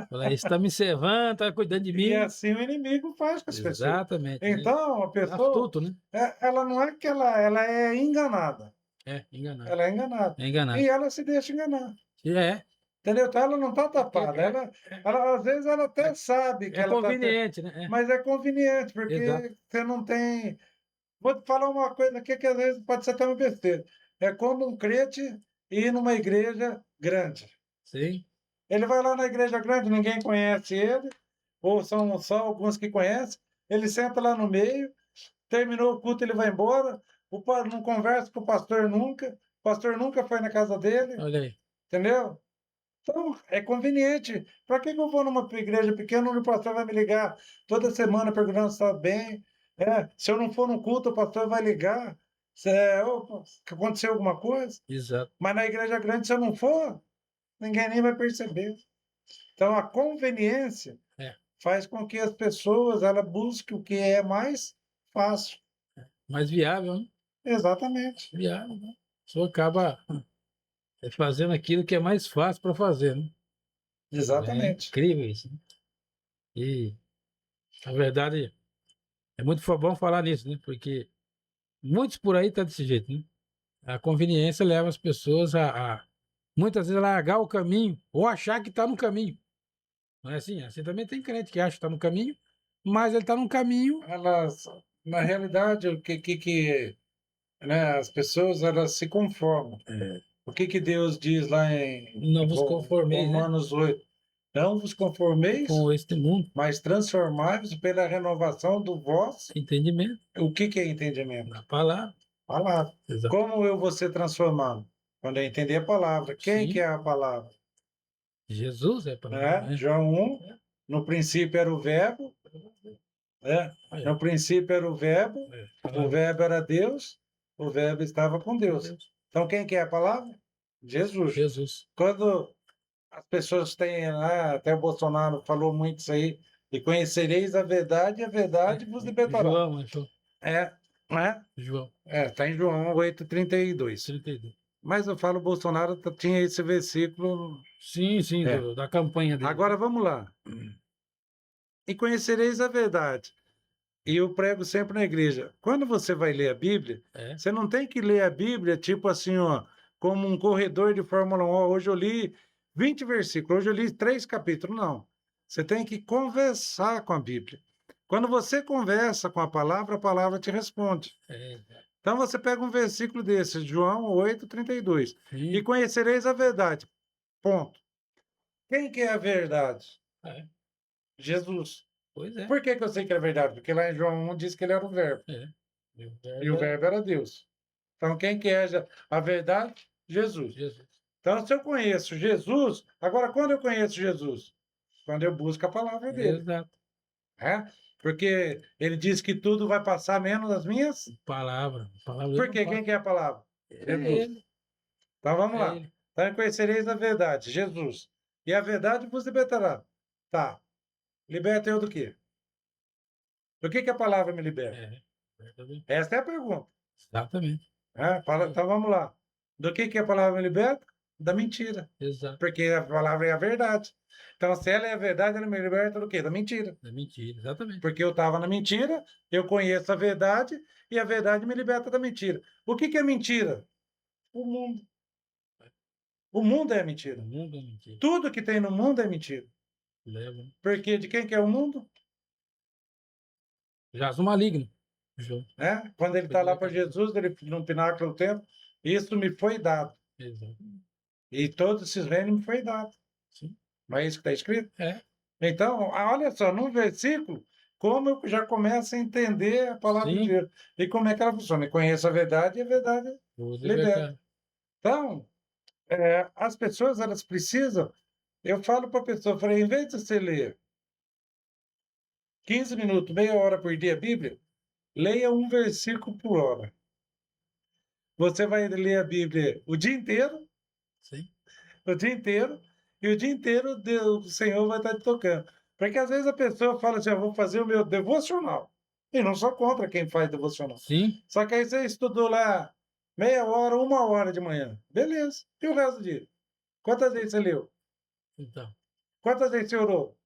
Fala, isso tá me cevando, tá cuidando de E mim. assim o inimigo faz com as pessoas. Exatamente. Então, a É pessoa, astuto, né? ela não é que ela é enganada, É, enganado. ela é enganada. É enganado. E ela se deixa enganar. É, Entendeu? Então ela não está porque tapada. Às vezes, ela até sabe que é ela está. conveniente, né? Mas é conveniente, É, exato. porque você não tem. Vou te falar uma coisa aqui que às vezes pode ser até uma besteira. É como um crente ir numa igreja grande. Sim, Ele vai lá na igreja grande, ninguém conhece ele, ou são só alguns que conhecem. Ele senta lá no meio, terminou o culto, ele vai embora. Não conversa com o pastor nunca foi na casa dele, olha aí. entendeu? Então, é conveniente. Para que eu vou numa igreja pequena onde o pastor vai me ligar toda semana perguntando se está bem? Se eu não for no culto, o pastor vai ligar. Opa, que aconteceu alguma coisa? Exato. Mas na igreja grande, se eu não for, ninguém nem vai perceber. Então, a conveniência É. faz com que as pessoas ela busquem o que é mais fácil. Mais viável, né? Exatamente. Viável, né? A pessoa acaba fazendo aquilo que é mais fácil para fazer, né? É Exatamente. incrível isso, né? E, na verdade, é muito bom falar nisso, né? Porque muitos por aí tá desse jeito, né? A conveniência leva as pessoas a muitas vezes largar o caminho ou achar que está no caminho. Não é assim? Assim também tem crente que acha que está no caminho, mas ele está no caminho. Elas, na realidade, o que né, as pessoas elas se conformam. É. O que que Deus diz lá em Não vos conformeis, né? Romanos 8? Não vos conformeis, Com este mundo. mas transformai-vos pela renovação do vosso. Entendimento. O que que é entendimento? Na palavra. Palavra. Exato. Como eu vou ser transformado? Quando eu entender a palavra. Quem Sim. que é a palavra? Jesus é a palavra, né? João 1, no princípio era o verbo, né? É. No princípio era o verbo, É. o verbo era Deus, o verbo estava com Deus. Então quem que é a palavra? Jesus. Jesus. Quando as pessoas têm, até o Bolsonaro falou muito isso aí, e conhecereis a verdade vos libertará. João, achou? Né? João. Está em João 8:32. 32. Mas eu falo, o Bolsonaro tinha esse versículo. Sim, sim, É. da campanha dele. Agora vamos lá. E conhecereis a verdade. E eu prego sempre na igreja. Quando você vai ler a Bíblia, você não tem que ler a Bíblia tipo assim, ó, como um corredor de Fórmula 1. Ó, hoje eu li 20 versículos, hoje eu li 3 capítulos. Não. Você tem que conversar com a Bíblia. Quando você conversa com a palavra te responde. Então você pega um versículo desse, João 8:32. E conhecereis a verdade. Ponto. Quem que é a verdade? Jesus. Pois é. Por que que eu sei que é verdade? Porque lá em João 1 diz que ele era o verbo. E o verbo era Deus. Então quem que é a verdade? Jesus. Então se eu conheço Jesus, agora quando eu conheço Jesus? Quando eu busco a palavra dele. Exato. Porque ele diz que tudo vai passar menos as minhas palavras. Por quê? Quem que é a palavra? Jesus. Então vamos lá. Então conhecereis a verdade, Jesus. E a verdade vos libertará. Tá. Liberta eu do quê? Do que a palavra me liberta? Essa é a pergunta. Exatamente. Então vamos lá. Do que a palavra me liberta? Da mentira. Exato. Porque a palavra é a verdade. Então, se ela é a verdade, ela me liberta do quê? Da mentira. Da mentira, exatamente. Porque eu estava na mentira, eu conheço a verdade, e a verdade me liberta da mentira. O que é mentira? O mundo. O mundo é mentira. O mundo é mentira. Tudo que tem no mundo é mentira. Porque de quem que é o mundo? Jaz o maligno. Quando ele está lá para Jesus, ele no pináculo do templo, isso me foi dado. Exato. E todos esses reinos me foi dado. Sim. Não é isso que está escrito? Então, olha só, num versículo, como eu já começo a entender a palavra de Deus. E como é que ela funciona. Eu conheço a verdade e a verdade liberta. Então, as pessoas, elas precisam. Eu falo para a pessoa, eu falei, em vez de você ler 15 minutos, meia hora por dia a Bíblia, leia um versículo por hora. Você vai ler a Bíblia o dia inteiro. Sim. O dia inteiro. E o dia inteiro o Senhor vai estar te tocando. Porque às vezes a pessoa fala assim, eu vou fazer o meu devocional. E não sou contra quem faz devocional. Sim. Só que aí você estudou lá meia hora, 1 hora de manhã. Beleza. E o resto do dia? Quantas vezes você leu? Então. Quantas vezes você orou?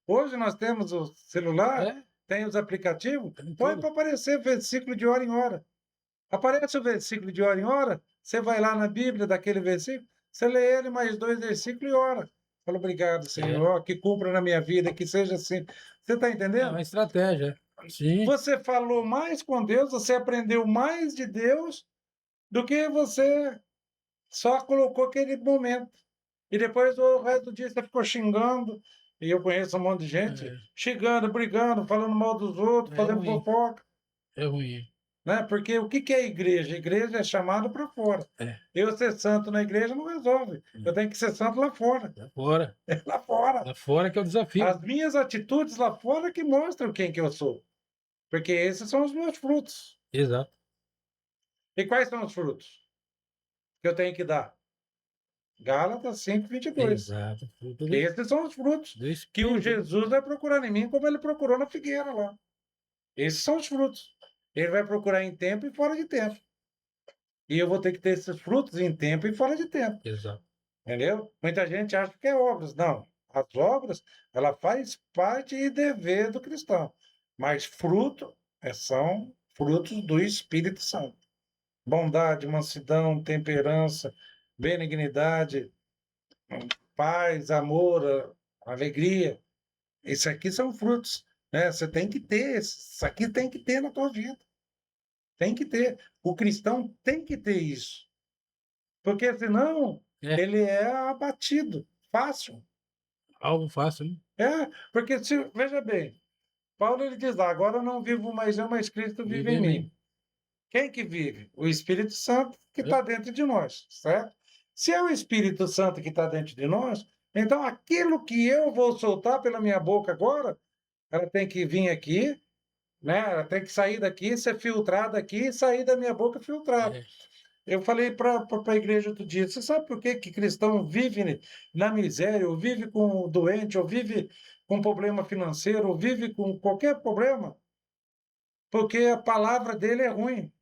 Hoje nós temos o celular, tem os aplicativos, põe para aparecer versículo de hora em hora. Aparece o versículo de hora em hora, você vai lá na Bíblia daquele versículo, você lê ele mais 2 versículos e ora. Fala, obrigado, Senhor, que cumpra na minha vida, que seja assim. Você está entendendo? É uma estratégia. Sim. Você falou mais com Deus, você aprendeu mais de Deus do que você só colocou aquele momento. E depois o resto do dia você ficou xingando. E eu conheço um monte de gente xingando, brigando, falando mal dos outros, fazendo fofoca. É ruim. Né? Porque o que é a igreja? A igreja é chamada para fora. Eu ser santo na igreja não resolve. Eu tenho que ser santo lá fora. Lá fora. Lá fora. Lá fora que é o desafio. As minhas atitudes lá fora que mostram quem que eu sou. Porque esses são os meus frutos. Exato. E quais são os frutos que eu tenho que dar? Gálatas 5:22. Exato. Esses são os frutos que o Jesus vai procurar em mim, como ele procurou na figueira lá. Esses são os frutos. Ele vai procurar em tempo e fora de tempo. E eu vou ter que ter esses frutos em tempo e fora de tempo. Exato. Entendeu? Muita gente acha que é obras. Não. As obras, ela faz parte e dever do cristão. Mas fruto são frutos do Espírito Santo. Bondade, mansidão, temperança, benignidade, paz, amor, alegria. Isso aqui são frutos, né? Você tem que ter, isso aqui tem que ter na tua vida. Tem que ter. O cristão tem que ter isso. Porque senão É. ele é abatido. Fácil. Algo fácil, né? Porque veja bem, Paulo ele diz lá, agora eu não vivo mais eu, mas Cristo vive em mim. Quem que vive? O Espírito Santo que está dentro de nós, certo? Se é o Espírito Santo que está dentro de nós, então aquilo que eu vou soltar pela minha boca agora, ela tem que vir aqui, né? Ela tem que sair daqui, ser filtrada aqui e sair da minha boca filtrada. É. Eu falei para a igreja outro dia, você sabe por que cristão vive na miséria, ou vive com o doente, ou vive com problema financeiro, ou vive com qualquer problema? Porque a palavra dele é ruim.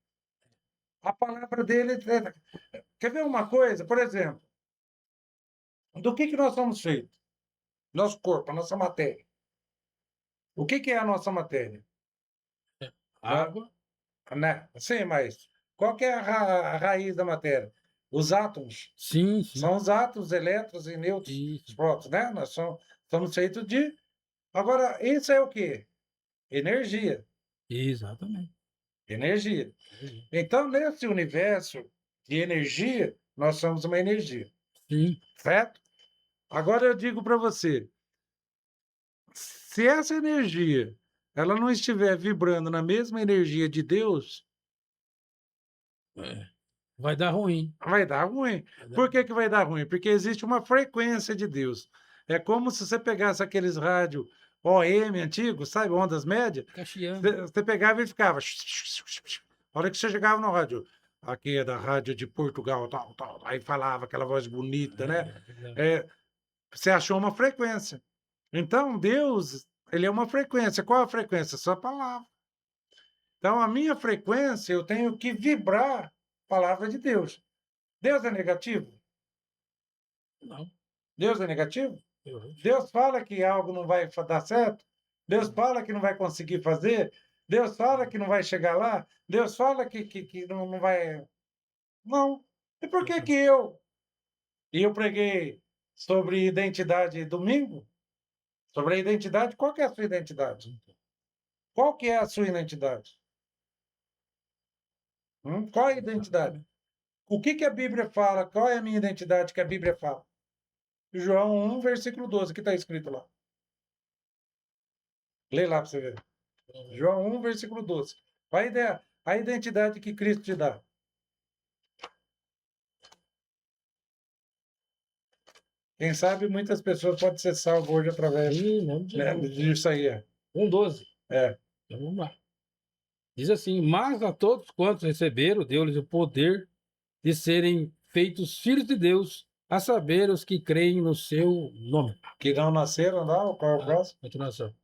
A palavra dele Quer ver uma coisa? Por exemplo, do que nós somos feitos? Nosso corpo, a nossa matéria. O que é a nossa matéria? Água. Né? Sim, mas qual que é a raiz da matéria? Os átomos. Sim, sim. São os átomos, elétrons e nêutrons. Isso. Pronto, né? Nós somos feitos de... Agora, isso é o quê? Energia. Exatamente. Energia. Então, nesse universo de energia, nós somos uma energia. Sim. Certo? Agora eu digo para você, se essa energia ela não estiver vibrando na mesma energia de Deus, Vai dar ruim. vai dar ruim. Por que vai dar ruim? Porque existe uma frequência de Deus. É como se você pegasse aqueles rádio OM antigos, sabe, ondas médias, Caxiano. você pegava e ficava. A hora que você chegava no rádio, aqui é da rádio de Portugal, tal, tal, aí falava aquela voz bonita, né? Você achou uma frequência. Então, Deus, ele é uma frequência. Qual a frequência? Sua palavra. Então, a minha frequência, eu tenho que vibrar a palavra de Deus. Deus é negativo? Não. Deus é negativo? Deus fala que algo não vai dar certo? Deus fala que não vai conseguir fazer? Deus fala que não vai chegar lá? Deus fala que não vai... Não. E por que eu... E eu preguei sobre identidade domingo? Sobre a identidade, qual que é a sua identidade? Qual que é a sua identidade? Qual é a identidade? O que a Bíblia fala? Qual é a minha identidade que a Bíblia fala? João 1, versículo 12, que está escrito lá. Lê lá para você ver. João 1, versículo 12. Qual a identidade que Cristo te dá? Quem sabe muitas pessoas podem ser salvas hoje através disso aí. 1:12. É. Então vamos lá. Diz assim: mas a todos quantos receberam, deu-lhes o poder de serem feitos filhos de Deus, a saber, os que creem no seu nome. Que não nasceram, não? Qual é o próximo? Continuação.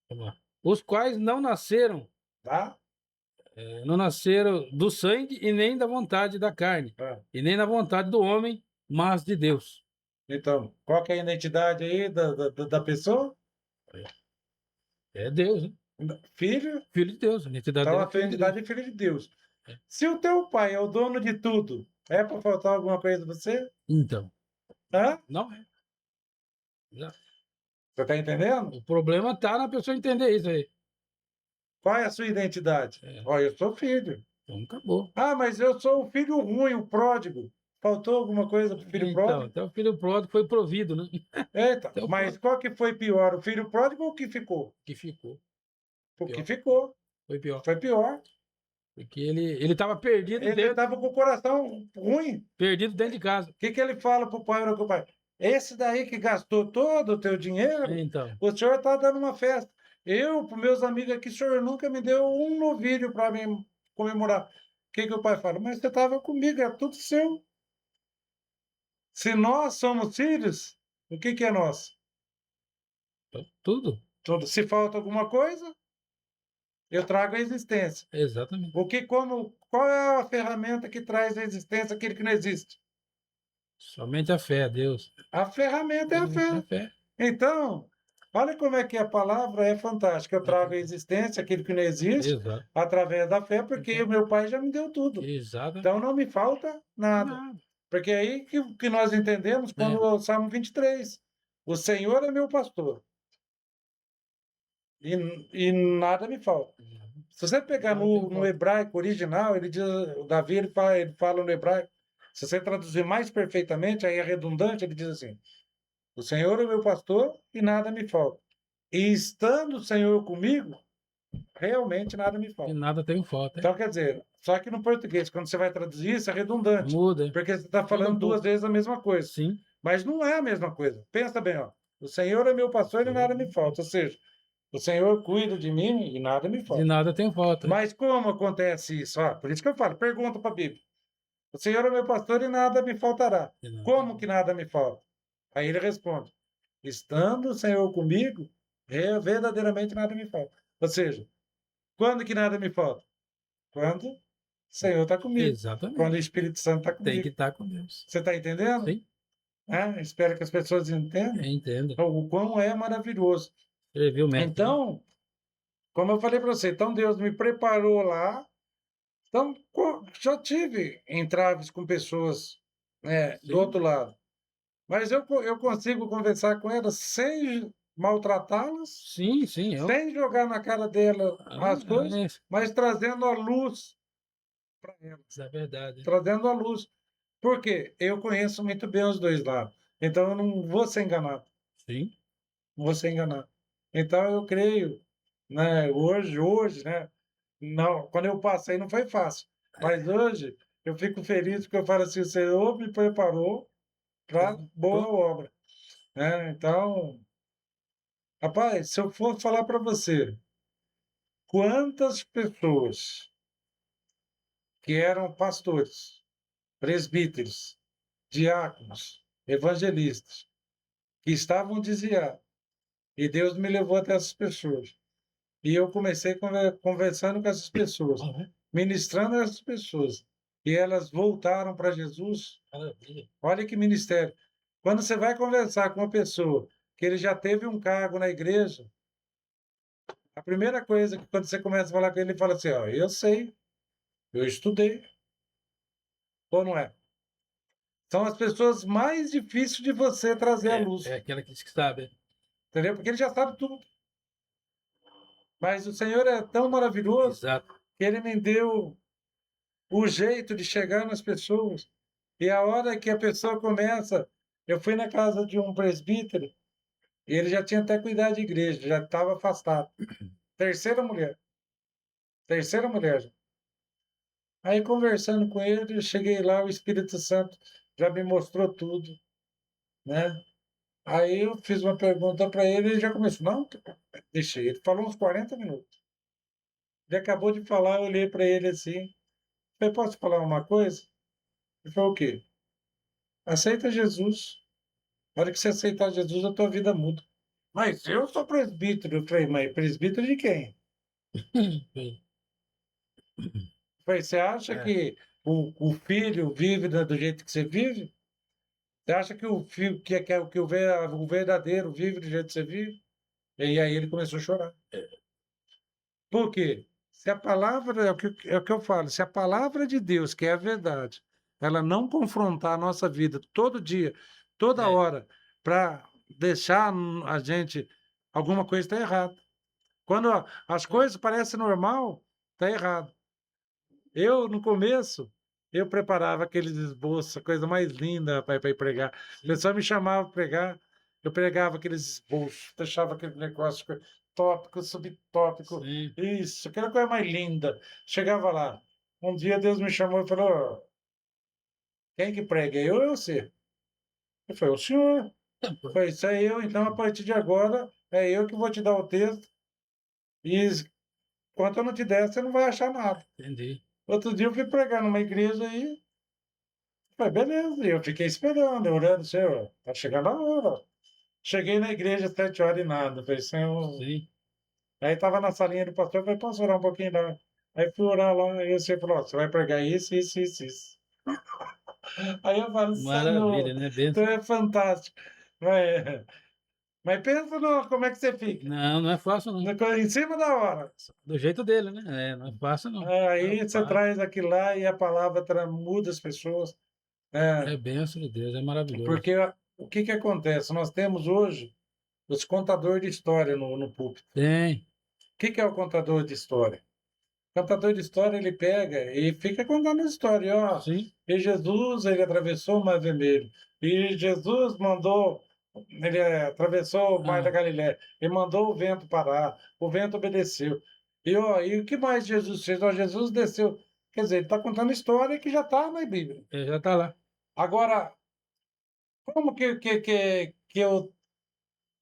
Vamos lá. Os quais não nasceram, Tá? não nasceram do sangue e nem da vontade da carne, e nem da vontade do homem, mas de Deus. Então, qual que é a identidade aí da pessoa? É Deus, né? Filho? Filho de Deus. A identidade Então, dele a tua identidade é filho de Deus. Se o teu pai é o dono de tudo, é para faltar alguma coisa para você? Então. Hã? Não é. Já. Você está entendendo? O problema está na pessoa entender isso aí. Qual é a sua identidade? Ó, eu sou filho. Então acabou. Ah, mas eu sou o filho ruim, o pródigo. Faltou alguma coisa para o filho pródigo? Então, o filho pródigo foi provido, né? Eita, Então, mas qual que foi pior, o filho pródigo ou o que ficou? Que ficou. O que ficou. Foi pior. Foi pior. Porque ele estava perdido Ele dentro. estava com o coração ruim. Perdido dentro de casa. O que ele fala para o pai ou para o pai? Esse daí que gastou todo o teu dinheiro, Então. o senhor está dando uma festa. Eu, para meus amigos aqui, o senhor nunca me deu um novilho para mim comemorar. O que o pai fala? Mas você estava comigo, é tudo seu. Se nós somos filhos, o que é nosso? Tudo. Tudo. Se falta alguma coisa, eu trago a existência. Exatamente. Qual é a ferramenta que traz a existência aquele que não existe? Somente a fé, Deus. A ferramenta é a fé. Então, olha como é que a palavra é fantástica. Eu trago a existência, aquilo que não existe, Exato. através da fé, porque o meu pai já me deu tudo. Exato. Então não me falta nada. Porque é aí que nós entendemos quando o Salmo 23. O Senhor é meu pastor. E nada me falta. Se você pegar Nada tem no falta. hebraico original, ele diz, o Davi ele fala no hebraico, se você traduzir mais perfeitamente, aí é redundante, ele diz assim: o Senhor é meu pastor e nada me falta. E estando o Senhor comigo, realmente nada me E falta. nada tem falta. Então, quer dizer, só que no português, quando você vai traduzir isso, é redundante, Muda. porque você está Muda falando um duas pouco. vezes a mesma coisa. Sim. Mas não é a mesma coisa. Pensa bem, ó. O Senhor é meu pastor e nada me falta. Ou seja, o Senhor cuida de mim e nada me De falta. nada tem falta. Mas como acontece isso? Ah, por isso que eu falo, pergunta para a Bíblia. O Senhor é meu pastor e nada me faltará. De nada. Como que nada me falta? Aí ele responde: estando o Senhor comigo, verdadeiramente nada me falta. Ou seja, quando que nada me falta? Quando o Senhor está comigo. Exatamente. Quando o Espírito Santo está Tem comigo. que estar com Deus. Você está entendendo? Sim. Espero que as pessoas entendam Entendo. o quão é maravilhoso. Você viu o método? Então, como eu falei para você, então Deus me preparou lá. Então, já tive entraves com pessoas, né, do Sim. outro lado. Mas eu consigo conversar com elas sem maltratá-las, Sim, sim. sem jogar na cara dela as coisas, É, mas trazendo a luz para elas, isso é verdade. trazendo a luz. Por quê? Eu conheço muito bem os dois lados. Então, eu não vou ser enganado. Sim. Não vou ser enganado. Então, eu creio, né, hoje, né, não, quando eu passei não foi fácil, mas hoje eu fico feliz porque eu falo assim, o Senhor me preparou para boa obra, né? Então, rapaz, se eu for falar para você, quantas pessoas que eram pastores, presbíteros, diáconos, evangelistas, que estavam desviados, e Deus me levou até essas pessoas. E eu comecei conversando com essas pessoas, ministrando a essas pessoas. E elas voltaram para Jesus. Maravilha. Olha que ministério. Quando você vai conversar com uma pessoa que ele já teve um cargo na igreja, a primeira coisa que quando você começa a falar com ele, ele fala assim: ó, eu sei, eu estudei. Ou não é? São as pessoas mais difíceis de você trazer à luz. É aquela que diz que sabe. Entendeu? Porque ele já sabe tudo. Mas o Senhor é tão maravilhoso Exato. que ele me deu o jeito de chegar nas pessoas. E a hora que a pessoa começa, eu fui na casa de um presbítero e ele já tinha até cuidado de igreja, já estava afastado. Terceira mulher. Terceira mulher. Já. Aí conversando com ele, eu cheguei lá, o Espírito Santo já me mostrou tudo, né? Aí eu fiz uma pergunta para ele e ele já começou. Não, deixei. Ele falou uns 40 minutos. Ele acabou de falar, eu olhei para ele assim. Falei, posso falar uma coisa? Ele falou, o quê? Aceita Jesus. Na hora que você aceitar Jesus, a tua vida muda. Mas eu sou presbítero. Eu falei, mas presbítero de quem? Sim. Eu falei, você acha que o filho vive do jeito que você vive? Você acha que o filho, o verdadeiro vive do jeito que você vive? E aí ele começou a chorar. Por quê? Se a palavra, é o que eu falo, se a palavra de Deus, que é a verdade, ela não confrontar a nossa vida todo dia, toda É. hora, para deixar a gente, alguma coisa está errada. Quando as coisas parecem normal, está errado. Eu, no começo, eu preparava aqueles esboços, a coisa mais linda para ir pregar. O pessoal me chamava para pregar, eu pregava aqueles esboços, deixava aquele negócio tópico, subtópico, Sim. isso, aquela coisa mais linda. Chegava lá. Um dia Deus me chamou e falou: quem que prega? Eu ou você? Eu falei: o senhor. Eu falei: isso é eu, então a partir de agora é eu que vou te dar o texto. E enquanto eu não te der, você não vai achar nada. Entendi. Outro dia eu fui pregar numa igreja aí. Falei, beleza, e eu fiquei esperando, orando, Senhor, tá chegando a hora. Cheguei na igreja às 7 horas e nada. Falei, Senhor. Sim. Aí tava na salinha do pastor, falei, posso orar um pouquinho lá? Aí fui orar lá, e você falou, ó, você vai pregar isso, isso, isso, isso. Aí eu falo, Maravilha, Senhor, né? tu Benção. é fantástico. Mas pensa como é que você fica. Não, não é fácil, não. Em cima da hora. Do jeito dele, né? Não é fácil, não. Aí você Rapaz, traz aquilo lá e a palavra muda as pessoas. é bênção de Deus, é maravilhoso. Porque o que que acontece? Nós temos hoje os contadores de história no púlpito. Tem. O que que é o contador de história? contador de história, ele pega e fica contando a história, ó. Sim. E Jesus, ele atravessou o Mar Vermelho. E Jesus mandou, ele atravessou o Mar da Ah, Galileia. E mandou o vento parar. O vento obedeceu. E, ó, e o que mais Jesus fez? Ó, Jesus desceu. Quer dizer, ele está contando história que já está na Bíblia. já tá lá. Agora, como que eu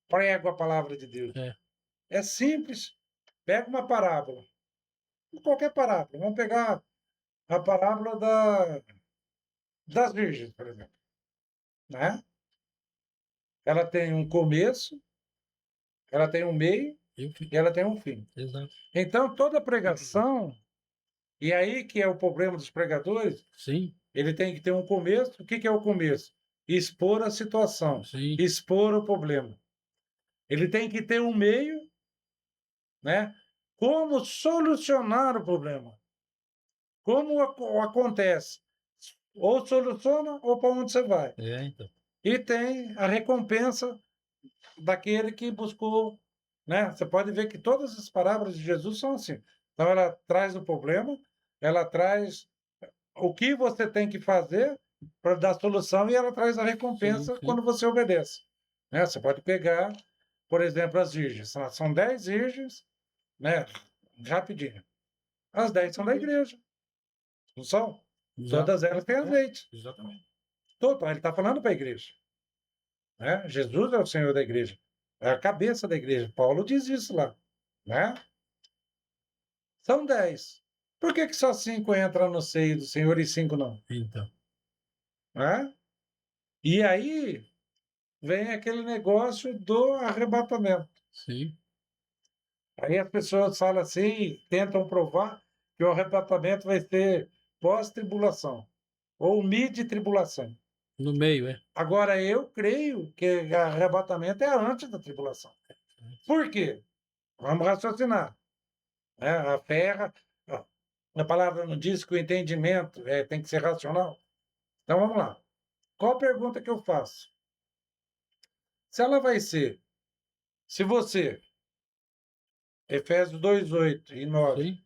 prego a palavra de Deus? É. É simples. Pega uma parábola. Qualquer parábola. Vamos pegar a parábola das virgens, por exemplo, né? Ela tem um começo, ela tem um meio Eu- e ela tem um fim. Exato. Então, toda pregação, e aí que é o problema dos pregadores, Sim, ele tem que ter um começo. O que que é o começo? Expor a situação, sim, expor o problema. Ele tem que ter um meio, né? Como solucionar o problema? Como acontece? Ou soluciona ou para onde você vai. então. E tem a recompensa daquele que buscou, né? Você pode ver que todas as parábolas de Jesus são assim. Então ela traz o problema, ela traz o que você tem que fazer para dar solução e ela traz a Sim, recompensa sim. quando você obedece, né? Você pode pegar, por exemplo, as virgens. São 10 virgens, né? Rapidinho. As 10 são da igreja, não são? Exato. Todas elas têm azeite. Exatamente. Todo, ele está falando para a igreja, né? Jesus é o Senhor da igreja, é a cabeça da igreja. Paulo diz isso lá, né? São 10. Por que só 5 entram no seio do Senhor e 5 não? Então. Né? E aí vem aquele negócio do arrebatamento. Sim. Aí as pessoas falam assim, tentam provar que o arrebatamento vai ser pós-tribulação ou mid-tribulação. No meio, é. Agora, eu creio que o arrebatamento é antes da tribulação. Por quê? Vamos raciocinar. Né? A palavra não diz que o entendimento tem que ser racional. Então, vamos lá. Qual a pergunta que eu faço? Se ela vai ser, se você, Efésios 2, 8 e 9, Sim.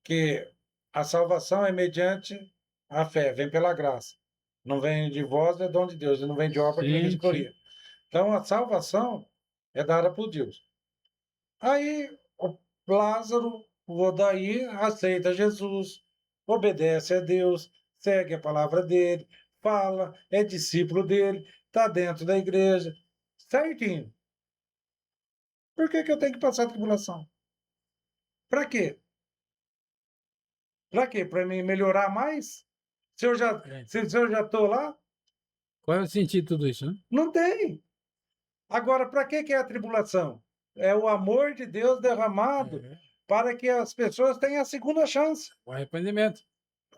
que a salvação é mediante a fé, vem pela graça. Não vem de vós, é dom de Deus, e não vem de obra que ninguém Sim, se gloria. Então, a salvação é dada por Deus. Aí, o Lázaro, o Odaí, aceita Jesus, obedece a Deus, segue a palavra dele, fala, é discípulo dele, está dentro da igreja, certinho. Por que eu tenho que passar tribulação? Para quê? Para quê? Para me melhorar mais? Se eu já É. se eu já estou lá? Qual é o sentido de tudo isso, né? Não tem. Agora, para que é a tribulação? É o amor de Deus derramado para que as pessoas tenham a segunda chance. O arrependimento.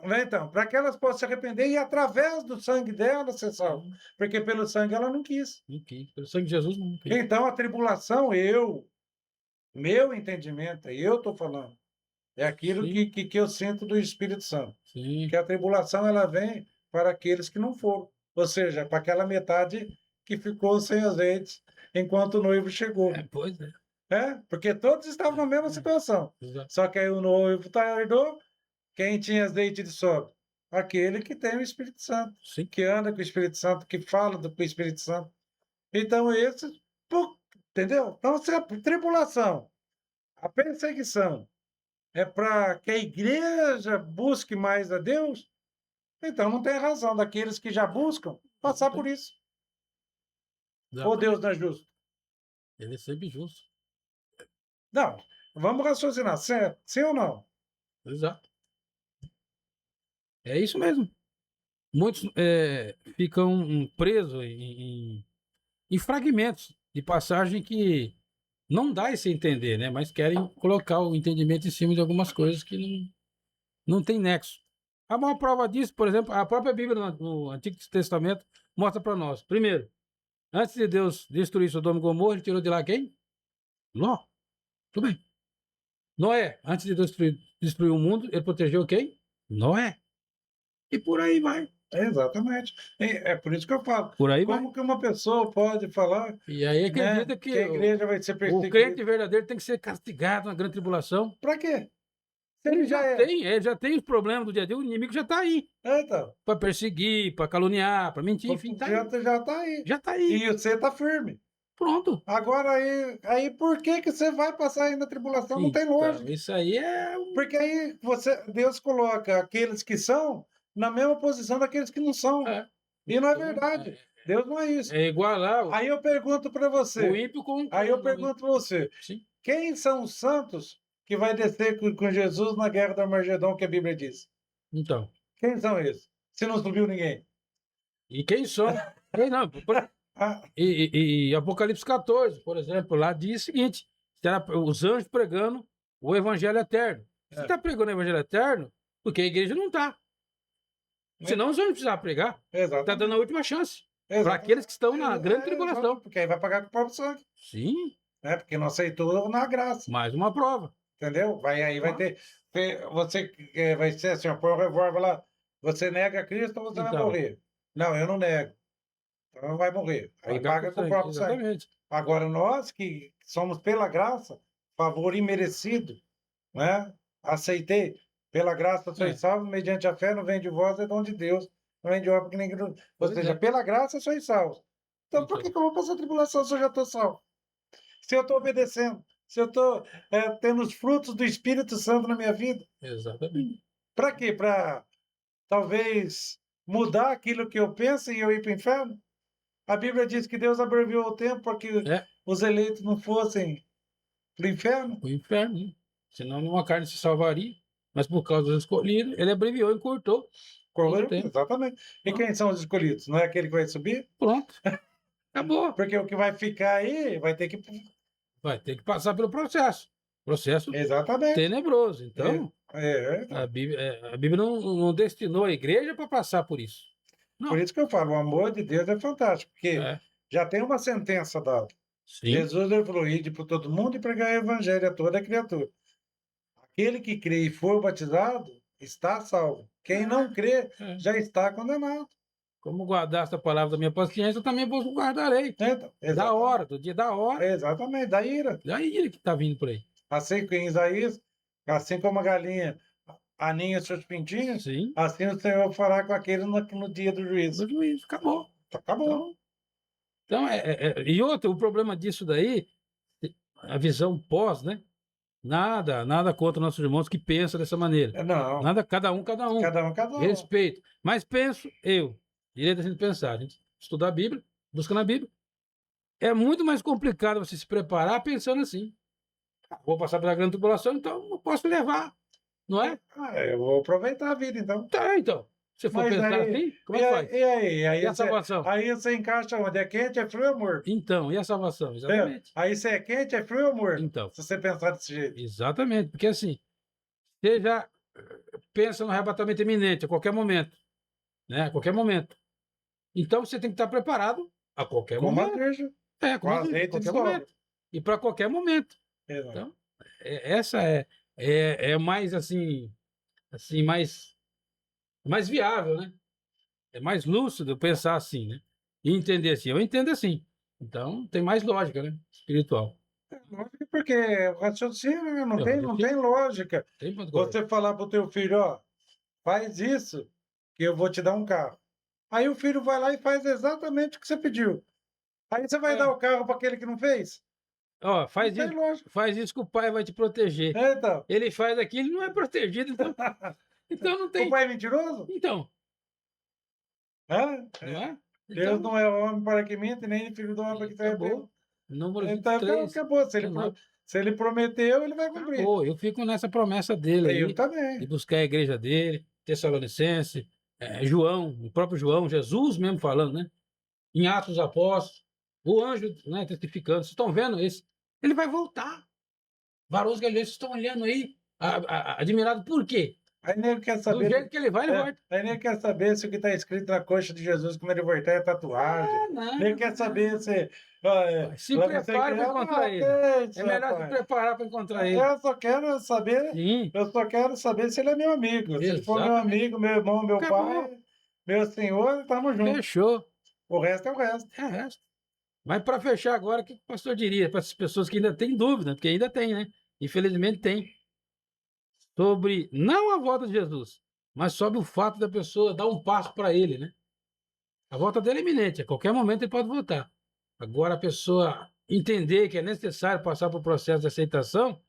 Né, então, para que elas possam se arrepender e através do sangue dela ser salvo. Porque pelo sangue ela não quis. Não quis. Pelo sangue de Jesus, não quis. Então, a tribulação, meu entendimento, eu estou falando, é aquilo Sim. que eu sinto do Espírito Santo. Sim. Que a tribulação ela vem para aqueles que não foram. Ou seja, para aquela metade que ficou sem azeite enquanto o noivo chegou. Pois é. Porque todos estavam na mesma situação. Exato. Só que aí o noivo tardou, quem tinha azeite de sobra? Aquele que tem o Espírito Santo, Sim. que anda com o Espírito Santo, que fala com o Espírito Santo. Então, entendeu? Então, se a tribulação, a perseguição, é para que a igreja busque mais a Deus, então não tem razão daqueles que já buscam passar por isso. Ou Deus não é justo? Ele é sempre justo. Não. Vamos raciocinar. Sim ou não? Exato. É isso mesmo. Muitos ficam presos em fragmentos de passagem que não dá esse entender, né? Mas querem colocar o entendimento em cima de algumas coisas que não tem nexo. A maior prova disso, por exemplo, a própria Bíblia no Antigo Testamento mostra para nós. Primeiro, antes de Deus destruir Sodoma e Gomorra, ele tirou de lá quem? Ló. Tudo bem. Noé, antes de Deus destruir o mundo, ele protegeu quem? Noé. E por aí vai. Exatamente. É por isso que eu falo. Por aí vai. Como que uma pessoa pode falar, E aí acredita que a igreja vai ser o crente perseguida? verdadeiro tem que ser castigado na grande tribulação. Para quê? Se ele já é. Já tem os problemas do dia a dia, o inimigo já tá aí. Então, Pra perseguir, pra caluniar, pra mentir, enfim, tá aí. já tá aí. Já tá aí. E você tá firme. Pronto. Agora aí por que que você vai passar aí na tribulação? Não tem Então, lógica. isso aí é. Porque aí Deus coloca aqueles que são na mesma posição daqueles que não são. É. E não é Então, verdade. Deus não é isso. É igualar Aí eu pergunto para o você. ímpio com. Aí eu pergunto para você. Sim. Quem são os santos que vai descer com Jesus na guerra do Armagedon que a Bíblia diz? Então. Quem são eles? Se não subiu ninguém. E quem são? Quem não? Ah, E Apocalipse 14, por exemplo, lá diz o seguinte: será os anjos pregando o evangelho eterno. Você É. está pregando o evangelho eterno porque a igreja não está. Senão os anjos precisavam pregar. Está exatamente. dando a última chance para Exatamente. aqueles que estão na grande tribulação. Porque aí vai pagar com o próprio sangue. Sim, Né? Porque não aceitou na graça. mais uma prova. Entendeu? Aí vai Ah. ter. Você vai ser assim, ó, põe um revólver lá. Você nega Cristo ou você vai Então. morrer? Não, eu não nego. Então não vai morrer. Aí Pagar paga com com o sangue, próprio sangue. exatamente. Agora, nós que somos pela graça, favor imerecido, né? Aceitei. Pela graça sois É. salvos, mediante a fé, não vem de vós, é dom de Deus. Não vem de obra que ninguém. Ou Pois seja, é. pela graça sois salvos. Então, por que que eu vou passar tribulação se eu já estou salvo? Se eu estou obedecendo, se eu estou tendo os frutos do Espírito Santo na minha vida. Exatamente. Para quê? Para talvez mudar aquilo que eu penso e eu ir para o inferno? A Bíblia diz que Deus abreviou o tempo para que É. os eleitos não fossem para o inferno. O inferno, né? Senão nenhuma carne se salvaria. Mas por causa dos escolhidos, ele abreviou e encurtou. Todo o tempo. Exatamente. E quem são os escolhidos? Não é aquele que vai subir? Pronto. Acabou. Porque o que vai ficar aí vai ter que. Vai ter que passar pelo processo. Processo Exatamente. tenebroso. Então, Então. a Bíblia não destinou a igreja para passar por isso. Não. Por isso que eu falo, o amor de Deus é fantástico, porque É. já tem uma sentença dada. Sim. Jesus ele falou: ide para todo mundo e pregar o evangelho a toda criatura. Aquele que crê e for batizado está salvo. Quem não crê É. já está condenado. Como guardaste a palavra da minha paciência, eu também vos guardarei. Então, Da exatamente. hora, do dia da hora. Exatamente, da ira. Da ira que está vindo por aí. Assim como em Isaías, assim como a galinha aninha seus pintinhos, Sim. assim o Senhor fará com aquele no dia do juízo. Do juízo. Acabou. Acabou. Então, e outro, o problema disso daí, a visão pós, né? Nada contra nossos irmãos que pensam dessa maneira. Não, Nada, cada um. cada um. Respeito. Mas penso eu, direito a gente pensar, a gente estudar a Bíblia, buscando a Bíblia. É muito mais complicado você se preparar pensando assim. Vou passar pela grande tribulação, então não posso levar. Não é? Eu vou aproveitar a vida, então. Tá, então. Se for Mas pensar aí, assim, como é que faz? E aí? E a salvação? Aí você encaixa onde? É quente, é frio ou é morto? Então, e a salvação? Exatamente. Aí se é quente, é frio ou morto? Então. Se você pensar desse jeito. Exatamente, porque assim, você já pensa no arrebatamento iminente a qualquer momento, né? A qualquer momento. Então você tem que estar preparado a qualquer Como a momento. igreja. Com a azeite a de qualquer sobra. momento. E para qualquer momento. Exato. Então, essa é mais assim, mais viável, né? É mais lúcido pensar assim, né? E entender assim. Eu entendo assim. Então, tem mais lógica, né? Espiritual. Lógico, porque o raciocínio né, não É, tem lógica. Tem ponto correto. Você falar pro teu filho, ó, faz isso, que eu vou te dar um carro. Aí o filho vai lá e faz exatamente o que você pediu. Aí você vai É. dar o carro para aquele que não fez? Ó, faz Não tem isso, lógica. faz isso que o pai vai te proteger. Então, Ele faz aquilo, ele não é protegido, então não o tem. pai é mentiroso? Então, Hã? não é? Deus Então, não é homem para que minta, nem filho do homem para que se arrependa. acabou. Número Então, 23. acabou. Não. Se ele prometeu, ele vai cumprir. Acabou. Eu fico nessa promessa dele aí, Eu também. de buscar a igreja dele, Tessalonicense, João, o próprio João, Jesus mesmo falando, né? Em Atos dos Apóstolos, o anjo, né, testificando. Vocês estão vendo isso? Ele vai voltar. Varões galileus estão olhando aí, admirado por quê? Aí nego quer Do saber. jeito que ele vai, ele volta. Aí nego quer saber se o que está escrito na coxa de Jesus quando ele voltar é tatuagem. Não. Nego quer saber se. Se prepare para encontrar ele. É melhor se preparar para encontrar ele. Eu só quero saber. Sim. Eu só quero saber se ele é meu amigo. Se ele for meu Exatamente. amigo, meu irmão, meu Acabou. pai, meu senhor, estamos juntos. Fechou. O resto é o resto. É o resto. Mas para fechar agora, o que o pastor diria para essas pessoas que ainda têm dúvida? Porque ainda tem, né? Infelizmente tem. sobre não a volta de Jesus, mas sobre o fato da pessoa dar um passo para ele, né? A volta dele é iminente, a qualquer momento ele pode voltar. Agora a pessoa entender que é necessário passar por processo de aceitação,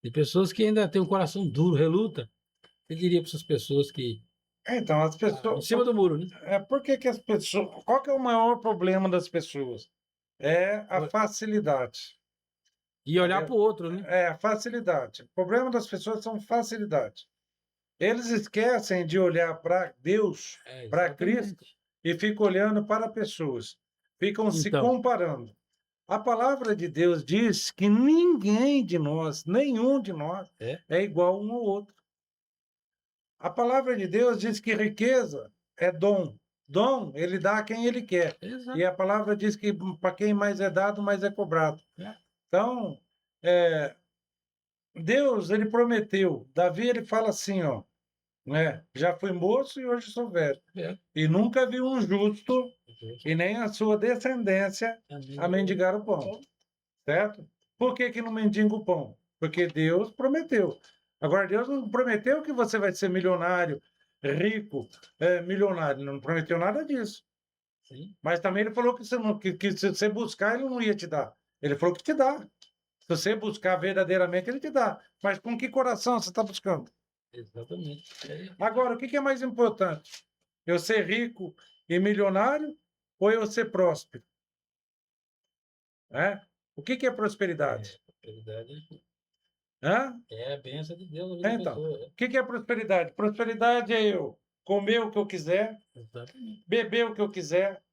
de pessoas que ainda têm um coração duro, reluta, eu diria para essas pessoas que Então, as em pessoas. cima do muro, né? Por que que as pessoas. Qual que é o maior problema das pessoas? É a facilidade. E olhar Entendeu? para o outro, né? É a facilidade. O problema das pessoas são facilidade. Eles esquecem de olhar para Deus, para Cristo, Exatamente. e ficam olhando para pessoas. Ficam se Então, comparando. A palavra de Deus diz que ninguém de nós, nenhum de nós, é, é igual um ao outro. A palavra de Deus diz que riqueza é dom. Dom, ele dá a quem ele quer. exato. E a palavra diz que para quem mais é dado, mais é cobrado. É. Então, Deus, ele prometeu. Davi, ele fala assim, ó, né? Já fui moço e hoje sou velho. É. E nunca vi um justo e nem a sua descendência a mendigar o pão. Certo? Por que que não mendiga o pão? Porque Deus prometeu. Agora, Deus não prometeu que você vai ser milionário, rico, milionário. Não prometeu nada disso. Sim. Mas também ele falou que, que se você buscar, ele não ia te dar. Ele falou que te dá. Se você buscar verdadeiramente, ele te dá. Mas com que coração você está buscando? Exatamente. Agora, o que que é mais importante? Eu ser rico e milionário ou eu ser próspero? O que que é prosperidade? Prosperidade Hã? é a bênção de Deus na vida da Então, pessoa. o que que é prosperidade? Prosperidade é eu comer o que eu quiser, Exatamente. beber o que eu quiser,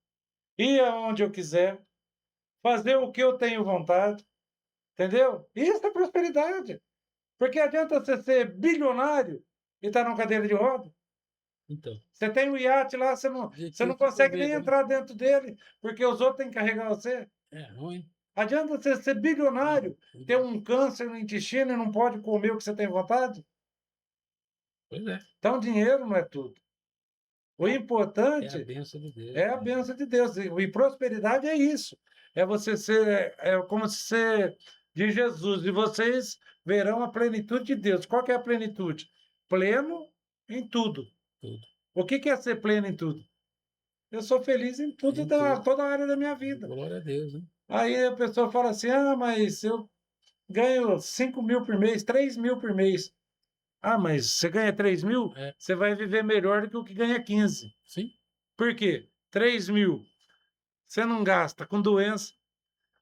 ir aonde eu quiser, fazer o que eu tenho vontade, entendeu? Isso é prosperidade. Porque adianta você ser bilionário e estar numa cadeira de roda. Então, Você tem um iate lá, você não objetivo que consegue nem aproveita, né? entrar dentro dele, porque os outros têm que carregar você. É ruim. Adianta você ser bilionário, ter um câncer no intestino e não pode comer o que você tem vontade? Pois é. Então, dinheiro não é tudo. O É a importante bênção de Deus. é a bênção de Deus. E prosperidade é isso. É você ser, como se ser de Jesus. E vocês verão a plenitude de Deus. Qual que é a plenitude? Pleno em tudo. Tudo. O que que é ser pleno em tudo? Eu sou feliz em tudo, Em tudo. toda a área da minha vida. Glória a Deus, né? Aí a pessoa fala assim, mas eu ganho 5.000 por mês, 3.000 por mês. Mas você ganha 3.000, É. você vai viver melhor do que o que ganha 15. Sim. Por quê? 3.000, você não gasta com doença,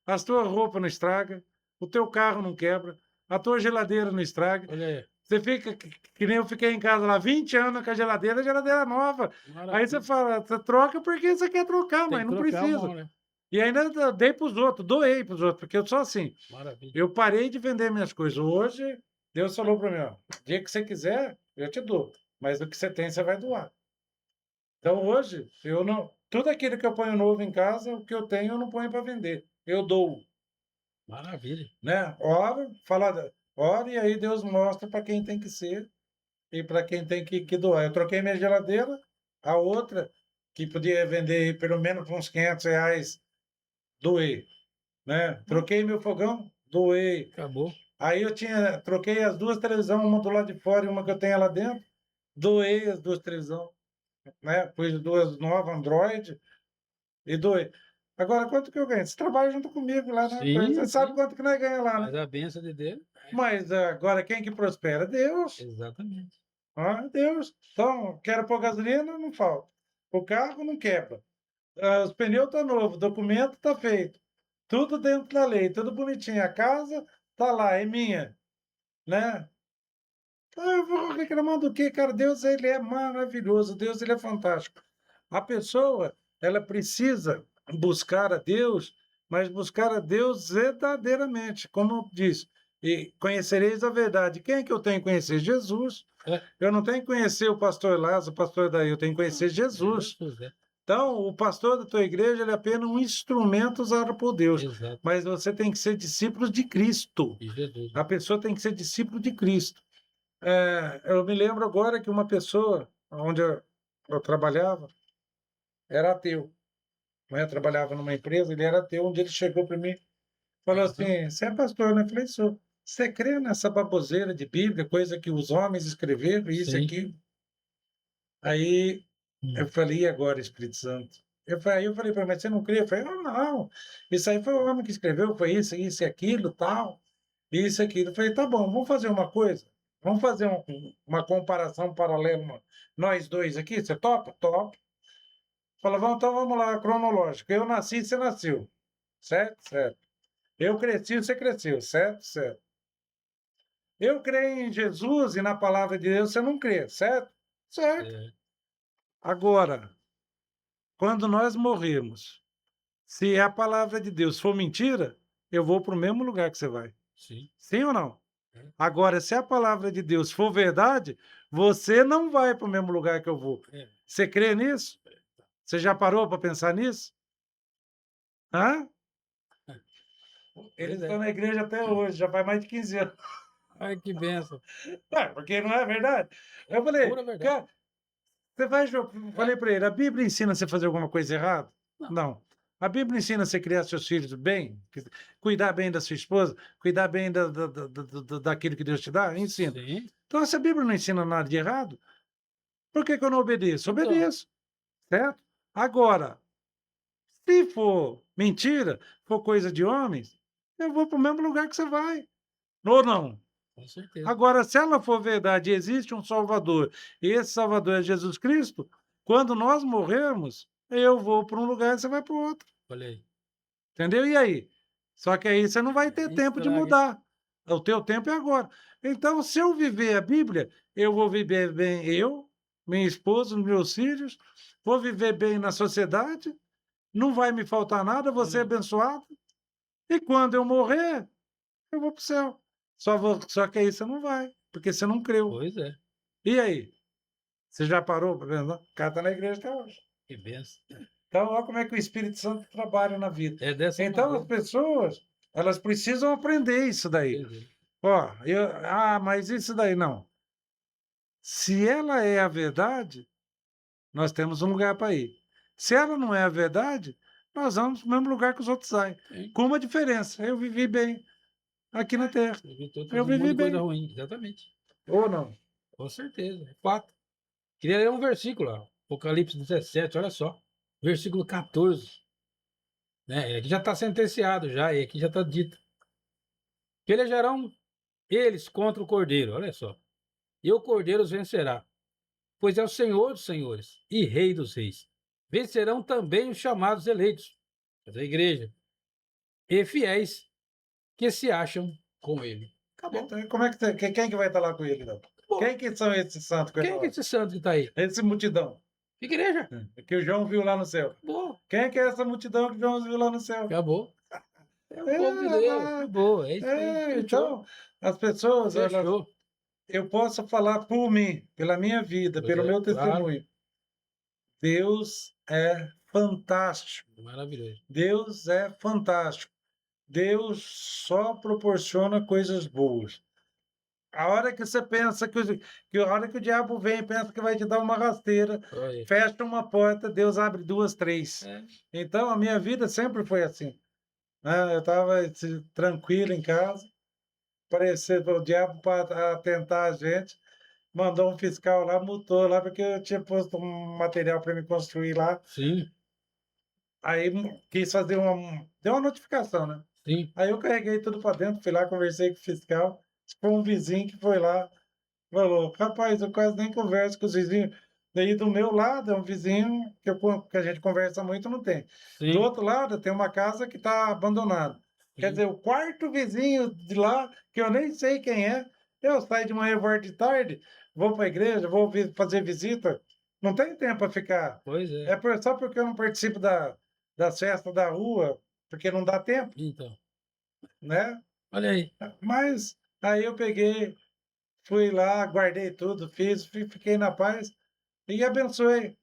as tuas roupas não estragam, o teu carro não quebra, a tua geladeira não estraga. Olha aí. Você fica, que nem eu fiquei em casa lá 20 anos com a geladeira nova. Aí você fala, você troca porque você quer trocar, Tem mas que não trocar precisa. uma, né? E ainda dei para os outros, doei para os outros, porque eu sou assim. Maravilha. Eu parei de vender minhas coisas. Hoje, Deus falou para mim, ó, o dia que você quiser, eu te dou. Mas o que você tem, você vai doar. Então, hoje, eu não... Tudo aquilo que eu ponho novo em casa, o que eu tenho, eu não ponho para vender. Eu dou, Maravilha. né? Ora, e aí Deus mostra para quem tem que ser e para quem tem que doar. Eu troquei minha geladeira, a outra, que podia vender pelo menos por uns R$ 500, doei, né? Troquei meu fogão, doei. Acabou. Aí troquei as duas televisões, uma do lado de fora e uma que eu tenho lá dentro, doei as duas televisões, né? Pus duas novas Android e doei. Agora, quanto que eu ganho? Você trabalha junto comigo lá, né? Sim, Você sabe sim. quanto que nós ganhamos lá, Mas né? a bênção de Deus. Mas agora, quem que prospera? Deus. Exatamente. Deus. Então, quero pôr gasolina, não falta. O carro não quebra. Os pneus estão novos, o documento está feito. Tudo dentro da lei, tudo bonitinho. A casa está lá, é minha, né? Eu vou reclamar do quê, cara? Deus, ele é maravilhoso. Deus, ele é fantástico. A pessoa, ela precisa buscar a Deus, mas buscar a Deus verdadeiramente, como eu disse. E conhecereis a verdade. Quem é que eu tenho que conhecer? Jesus. É. Eu não tenho que conhecer o pastor Lázaro, o pastor daí, eu tenho que conhecer Jesus. Jesus, Então, o pastor da tua igreja, ele é apenas um instrumento usado por Deus. Exato. Mas você tem que ser discípulo de Cristo. E Jesus. A pessoa tem que ser discípulo de Cristo. Eu me lembro agora que uma pessoa, onde eu trabalhava, era ateu. Né? Eu trabalhava numa empresa, ele era ateu. Um dia ele chegou para mim e falou assim, você é pastor, né? Eu falei, sou. você crê nessa baboseira de Bíblia, coisa que os homens escreveram, isso e Sim. aquilo? Aí eu Hum. falei: "E agora, Espírito Santo?" Aí eu falei para ele: "Mas você não crê?" Eu falei: "Ah, não, isso aí foi o homem que escreveu, foi isso e aquilo, tal, isso e aquilo." Eu falei: "Tá bom, vamos fazer uma coisa, vamos fazer uma comparação paralela, nós 2 aqui, você topa?" "Topo." Falou: "Vamos lá, cronológico, eu nasci, você nasceu, certo? Certo. Eu cresci, você cresceu, certo? Certo. Eu creio em Jesus e na palavra de Deus, você não crê, certo? Certo. É, Agora, quando nós morrermos, se a palavra de Deus for mentira, eu vou para o mesmo lugar que você vai. sim. Sim ou não? É, Agora, se a palavra de Deus for verdade, você não vai para o mesmo lugar que eu vou. é, Você crê nisso? Você já parou para pensar nisso? Hã? Eles pois estão é. na igreja até hoje, já faz mais de 15 anos. Ai, que benção. Porque não é verdade? Eu falei: Pura verdade. "Cara, você vai É? falei para ele: "A Bíblia ensina você a fazer alguma coisa errada?" Não. Não. A Bíblia ensina você a criar seus filhos bem, cuidar bem da sua esposa, cuidar bem daquilo que Deus te dá? Ensina. Sim. Então, se a Bíblia não ensina nada de errado, por que que eu não obedeço? Então, Obedeço, certo? Agora, se for mentira, for coisa de homens, eu vou para o mesmo lugar que você vai, ou não? com certeza. Agora, se ela for verdade, existe um Salvador, e esse Salvador é Jesus Cristo, quando nós morrermos, eu vou para um lugar e você vai para o outro, Olha aí. entendeu? E aí? Só que aí você não vai ter tempo de Estraga, hein? mudar. O teu tempo é agora. Então, se eu viver a Bíblia, eu vou viver bem eu, minha esposa, meus filhos, vou viver bem na sociedade, não vai me faltar nada, vou Olha ser aí. abençoado, e quando eu morrer, eu vou para o céu. Só que aí você não vai, porque você não creu. Pois é. E aí? Você já parou para pensar? O cara está na igreja até hoje. Que benção. Então, olha como é que o Espírito Santo trabalha na vida. É dessa Então, as maneira. pessoas, elas precisam aprender isso daí. Entendeu? Ó, mas isso daí não. Se ela é a verdade, nós temos um lugar para ir. Se ela não é a verdade, nós vamos para o mesmo lugar que os outros saem. Sim. Com uma diferença, eu vivi bem aqui na terra. Evitou Eu todo um monte vivi de coisa bem, ruim. Exatamente. ou não? Com certeza. É fato. Queria ler um versículo, ó. Apocalipse 17, olha só. Versículo 14. Né? Aqui já está sentenciado já, e aqui já está dito. Pelejarão eles contra o Cordeiro, olha só. E o Cordeiro os vencerá, pois é o Senhor dos senhores e Rei dos reis. Vencerão também os chamados eleitos, da igreja, e fiéis que se acham com ele. Acabou. Então, como é que quem que vai estar lá com ele, então? Acabou. Quem que são esses santos que ele Quem é que é fala? esse santo que está aí? Esse multidão, Igreja. que o João viu lá no céu. Acabou. Quem é essa multidão que o João viu lá no céu? Acabou. É o É, povo de Deus. rapaz, Acabou. É isso aí. Fechou. então, as pessoas, elas, Fechou. eu posso falar por mim, pela minha vida, pelo É, meu claro. testemunho. Deus é fantástico. Maravilhoso. Deus é fantástico. Deus só proporciona coisas boas. A hora que você pensa que a hora que o diabo vem e pensa que vai te dar uma rasteira, Olha aí. fecha uma porta, Deus abre duas, três. É, Então, a minha vida sempre foi assim, né? Eu estava tranquilo em casa, apareceu o diabo para tentar a gente, mandou um fiscal lá, multou lá, porque eu tinha posto um material para me construir lá. sim, Aí quis fazer deu uma notificação, né? sim. Aí eu carreguei tudo para dentro, fui lá, conversei com o fiscal. Foi um vizinho que foi lá, falou: "Rapaz, eu quase nem converso com os vizinhos." Daí do meu lado é um vizinho que a gente conversa muito, não tem. Do Sim, outro lado tem uma casa que está abandonada. Quer sim. dizer, o quarto vizinho de lá, que eu nem sei quem é, eu saio de manhã, volto de tarde, vou para a igreja, vou fazer visita, não tem tempo para ficar. Pois é. Só porque eu não participo das festas da rua, porque não dá tempo, Então, né? olha aí. Mas aí eu peguei, fui lá, guardei tudo, fiquei na paz e abençoei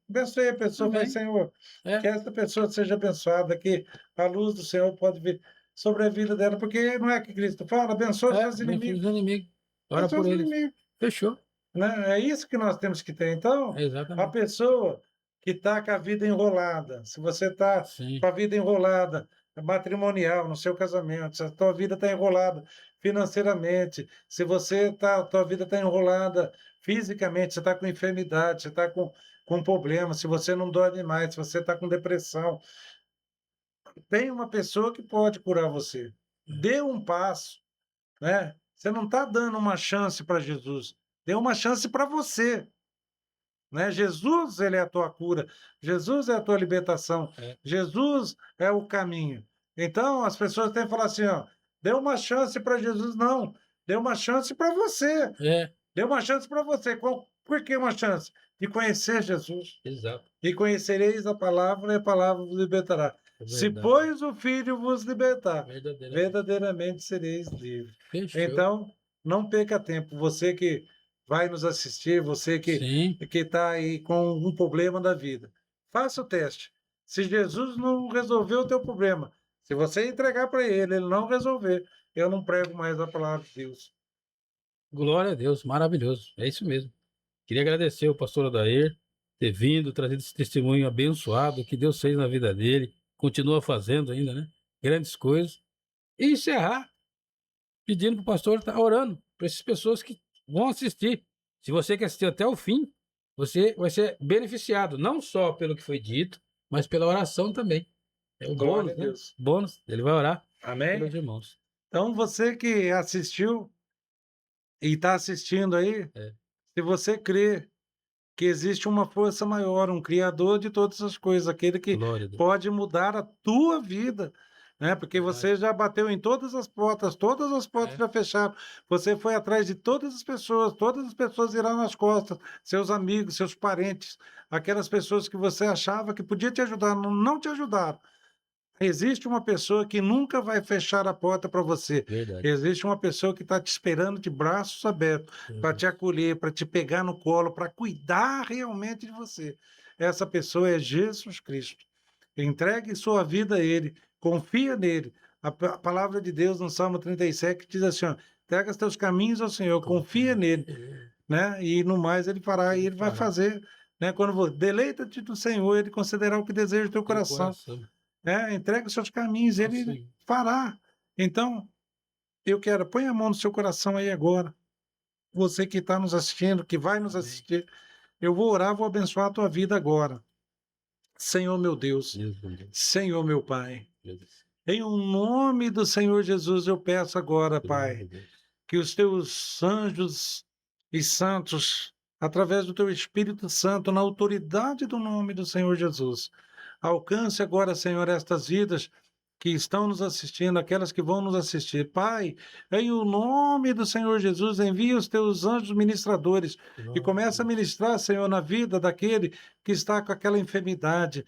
a pessoa. Falei: Amém. "Senhor, que É, essa pessoa seja abençoada, que a luz do Senhor pode vir sobre a vida dela", porque não é que Cristo fala: "Abençoa os seus abençoa os inimigos, inimigos. Ora abençoa por os eles. inimigos", Fechou. né? É isso que nós temos que ter. Então, É a exatamente. pessoa que está com a vida enrolada, se você está com Sim, a vida enrolada, matrimonial, no seu casamento, se a tua vida está enrolada financeiramente, se você tá, a tua vida está enrolada fisicamente, você está com enfermidade, você está com problema, se você não dorme mais, se você está com depressão, tem uma pessoa que pode curar você. Dê um passo, né? Você não está dando uma chance para Jesus, dê uma chance para você. Né? Jesus, ele é a tua cura, Jesus é a tua libertação, É. Jesus é o caminho. Então, as pessoas têm que falar assim, ó, dê uma chance para Jesus, não, dê uma chance para você, É, dê uma chance para você. Por que uma chance? De conhecer Jesus. exato. E conhecereis a palavra, e a palavra vos libertará. É Se, verdade. pois, o Filho vos libertar, Verdadeiramente. verdadeiramente sereis livres. Fechou. Então, não perca tempo. Você que vai nos assistir, você Sim, que está aí com um problema da vida, faça o teste. Se Jesus não resolveu o teu problema, se você entregar para ele não resolver, eu não prego mais a palavra de Deus. glória a Deus, maravilhoso. É isso mesmo. Queria agradecer ao pastor Odair ter vindo, trazido esse testemunho abençoado que Deus fez na vida dele, continua fazendo ainda, né? Grandes coisas. E encerrar pedindo para o pastor estar orando para essas pessoas que vão assistir. Se você quer assistir até o fim, você vai ser beneficiado, não só pelo que foi dito, mas pela oração também. É o Glória bônus, a né? Deus. Bônus, ele vai orar Amém? pelos irmãos. Então, você que assistiu e está assistindo aí, É. se você crê que existe uma força maior, um criador de todas as coisas, aquele que Glória a Deus. pode mudar a tua vida, né? Porque Verdade. você já bateu em todas as portas É. já fecharam. Você foi atrás de todas as pessoas viraram as costas, seus amigos, seus parentes, aquelas pessoas que você achava que podia te ajudar, não te ajudaram. Existe uma pessoa que nunca vai fechar a porta para você. Verdade. Existe uma pessoa que está te esperando de braços abertos para te acolher, para te pegar no colo, para cuidar realmente de você. Essa pessoa é Jesus Cristo. Entregue sua vida a Ele, confia nele. A palavra de Deus no Salmo 37 diz assim: ó, entrega os teus caminhos ao Senhor, confia nele, né? E no mais Ele fará, e Ele vai fazer. Né? Deleita-te do Senhor, Ele concederá o que deseja do teu coração. Entrega os seus caminhos, ele fará. Então, eu quero, põe a mão no seu coração aí agora. Você que está nos assistindo, que vai nos assistir, eu vou orar, vou abençoar a tua vida agora. Senhor meu Deus, Senhor meu Pai, em o nome do Senhor Jesus, eu peço agora, Pai, que os teus anjos e santos, através do teu Espírito Santo, na autoridade do nome do Senhor Jesus, alcance agora, Senhor, estas vidas que estão nos assistindo, aquelas que vão nos assistir. Pai, em o nome do Senhor Jesus, envia os teus anjos ministradores e começa a ministrar, Senhor, na vida daquele que está com aquela enfermidade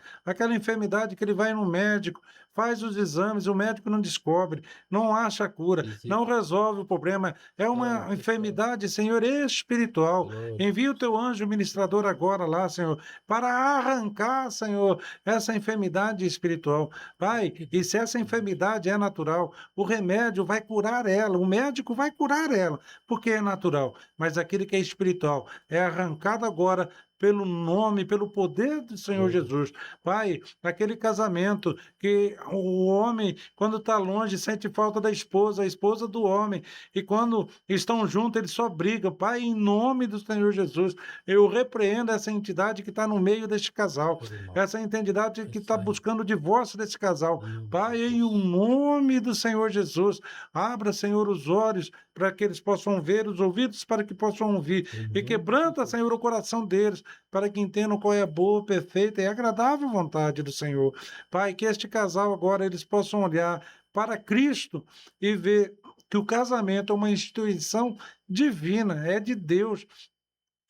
que ele vai no médico, faz os exames, o médico não descobre, não acha a cura, não resolve o problema. É uma enfermidade, Senhor, espiritual. Envia o teu anjo ministrador agora lá, Senhor, para arrancar, Senhor, essa enfermidade espiritual. Pai, e se essa enfermidade é natural, o remédio vai curar ela, o médico vai curar ela, porque é natural. Mas aquele que é espiritual é arrancado agora pelo nome, pelo poder do Senhor Jesus. Pai, aquele casamento que o homem, quando está longe, sente falta da esposa, a esposa do homem, e quando estão juntos, eles só brigam. Pai, em nome do Senhor Jesus, eu repreendo essa entidade que está no meio deste casal, essa entidade que está buscando o divórcio desse casal. Pai, em o nome do Senhor Jesus, abra, Senhor, os olhos para que eles possam ver, os ouvidos para que possam ouvir, e quebranta, Senhor, o coração deles, para que entendam qual é a boa, perfeita e agradável vontade do Senhor. Pai, que este casal agora eles possam olhar para Cristo e ver que o casamento é uma instituição divina, é de Deus,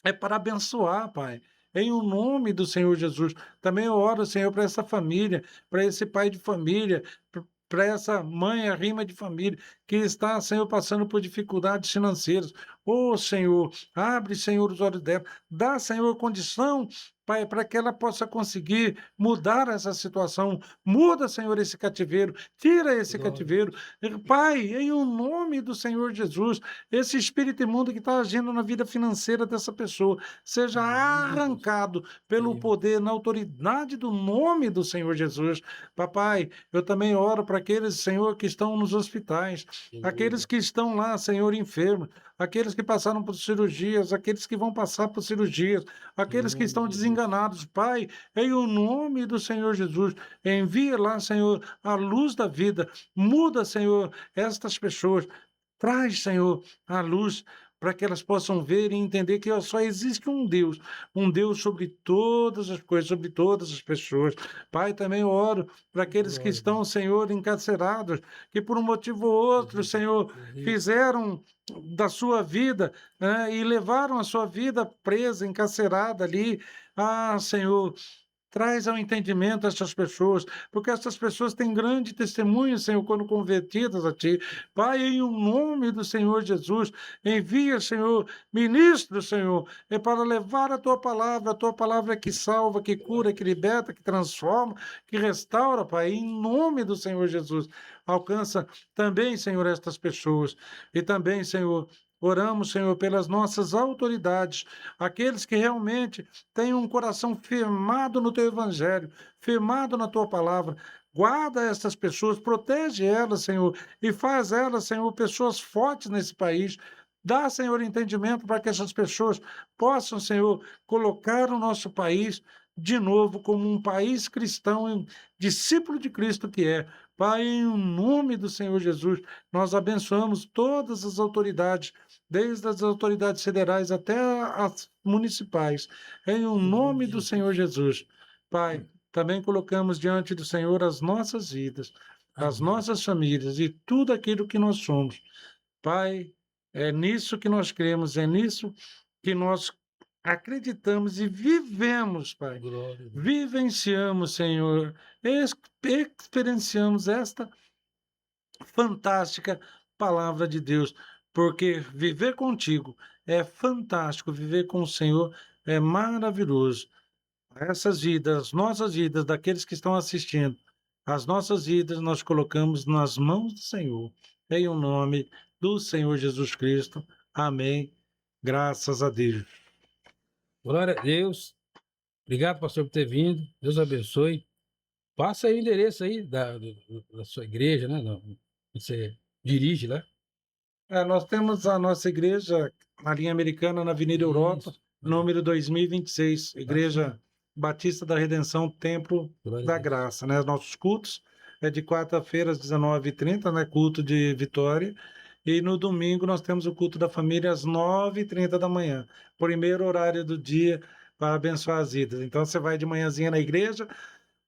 é para abençoar, Pai. Em o nome do Senhor Jesus. Também eu oro, Senhor, para essa família, para esse pai de família, para essa mãe, a rima de família, que está, Senhor, passando por dificuldades financeiras. Ô, Senhor, abre, Senhor, os olhos dela. Dá, Senhor, condição, Pai, para que ela possa conseguir mudar essa situação. Muda, Senhor, esse cativeiro. Tira esse Glória. cativeiro. Pai, em o nome do Senhor Jesus, esse espírito imundo que está agindo na vida financeira dessa pessoa, seja arrancado pelo Sim. poder, na autoridade do nome do Senhor Jesus. Papai, eu também oro para aqueles, Senhor, que estão nos hospitais, aqueles que estão lá, Senhor, enfermos, aqueles que passaram por cirurgias, aqueles que vão passar por cirurgias, aqueles que estão desenganados. Pai, em o nome do Senhor Jesus, envia lá, Senhor, a luz da vida. Muda, Senhor, estas pessoas. Traz, Senhor, a luz para que elas possam ver e entender que só existe um Deus sobre todas as coisas, sobre todas as pessoas. Pai, também eu oro para aqueles que Glória a estão, Senhor, encarcerados, que por um motivo ou outro, Senhor, fizeram da sua vida, né, e levaram a sua vida presa, encarcerada ali. Ah, Senhor, traz ao entendimento essas pessoas, porque essas pessoas têm grande testemunho, Senhor, quando convertidas a Ti. Pai, em o nome do Senhor Jesus, envia, Senhor, ministro, Senhor, para levar a Tua palavra que salva, que cura, que liberta, que transforma, que restaura, Pai, em nome do Senhor Jesus. Alcança também, Senhor, estas pessoas. E também, Senhor, oramos, Senhor, pelas nossas autoridades, aqueles que realmente têm um coração firmado no Teu Evangelho, firmado na Tua palavra. Guarda essas pessoas, protege elas, Senhor, e faz elas, Senhor, pessoas fortes nesse país. Dá, Senhor, entendimento para que essas pessoas possam, Senhor, colocar o nosso país de novo como um país cristão, um discípulo de Cristo que é. Pai, em nome do Senhor Jesus, nós abençoamos todas as autoridades, desde as autoridades federais até as municipais, em o nome do Senhor Jesus. Pai, também colocamos diante do Senhor as nossas vidas, as Amém. nossas famílias e tudo aquilo que nós somos. Pai, é nisso que nós cremos, é nisso que nós acreditamos e vivemos, Pai. Glória a Deus. Vivenciamos, Senhor, experienciamos esta fantástica palavra de Deus, porque viver contigo é fantástico, viver com o Senhor é maravilhoso. Essas vidas, nossas vidas, daqueles que estão assistindo, as nossas vidas nós colocamos nas mãos do Senhor, em o nome do Senhor Jesus Cristo. Amém. Graças a Deus. Glória a Deus. Obrigado, pastor, por ter vindo. Deus abençoe. Passa aí o endereço aí da sua igreja, né? Que você dirige lá. Nós temos a nossa igreja na linha americana, na Avenida Europa, Isso. número 2026, Igreja Batista da Redenção, Templo Glória a da Deus. Graça, né? Nossos cultos é de quarta-feira às 19h30, né? Culto de Vitória. E no domingo nós temos o culto da família às 9h30 da manhã, primeiro horário do dia para abençoar as vidas. Então você vai de manhãzinha na igreja,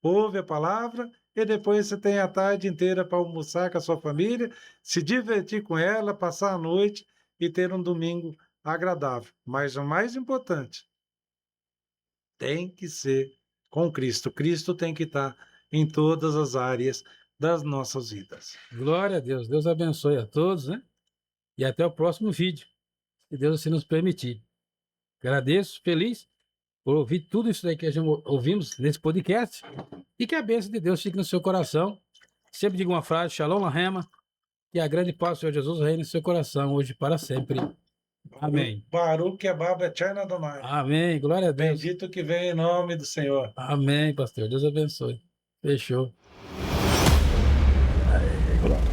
ouve a palavra e depois você tem a tarde inteira para almoçar com a sua família, se divertir com ela, passar a noite e ter um domingo agradável. Mas o mais importante, tem que ser com Cristo. Cristo tem que estar em todas as áreas das nossas vidas. Glória a Deus. Deus abençoe a todos, né? E até o próximo vídeo, se Deus assim nos permitir. Agradeço, feliz por ouvir tudo isso daí que a gente ouvimos nesse podcast e que a bênção de Deus fique no seu coração. Sempre diga uma frase, Shalom Lahema, e a grande paz do Senhor Jesus reine no seu coração, hoje e para sempre. Amém. Baruch Abba Eterna Adonai. Amém. Glória a Deus. Bendito que vem em nome do Senhor. Amém, pastor. Deus abençoe. Fechou. Glória.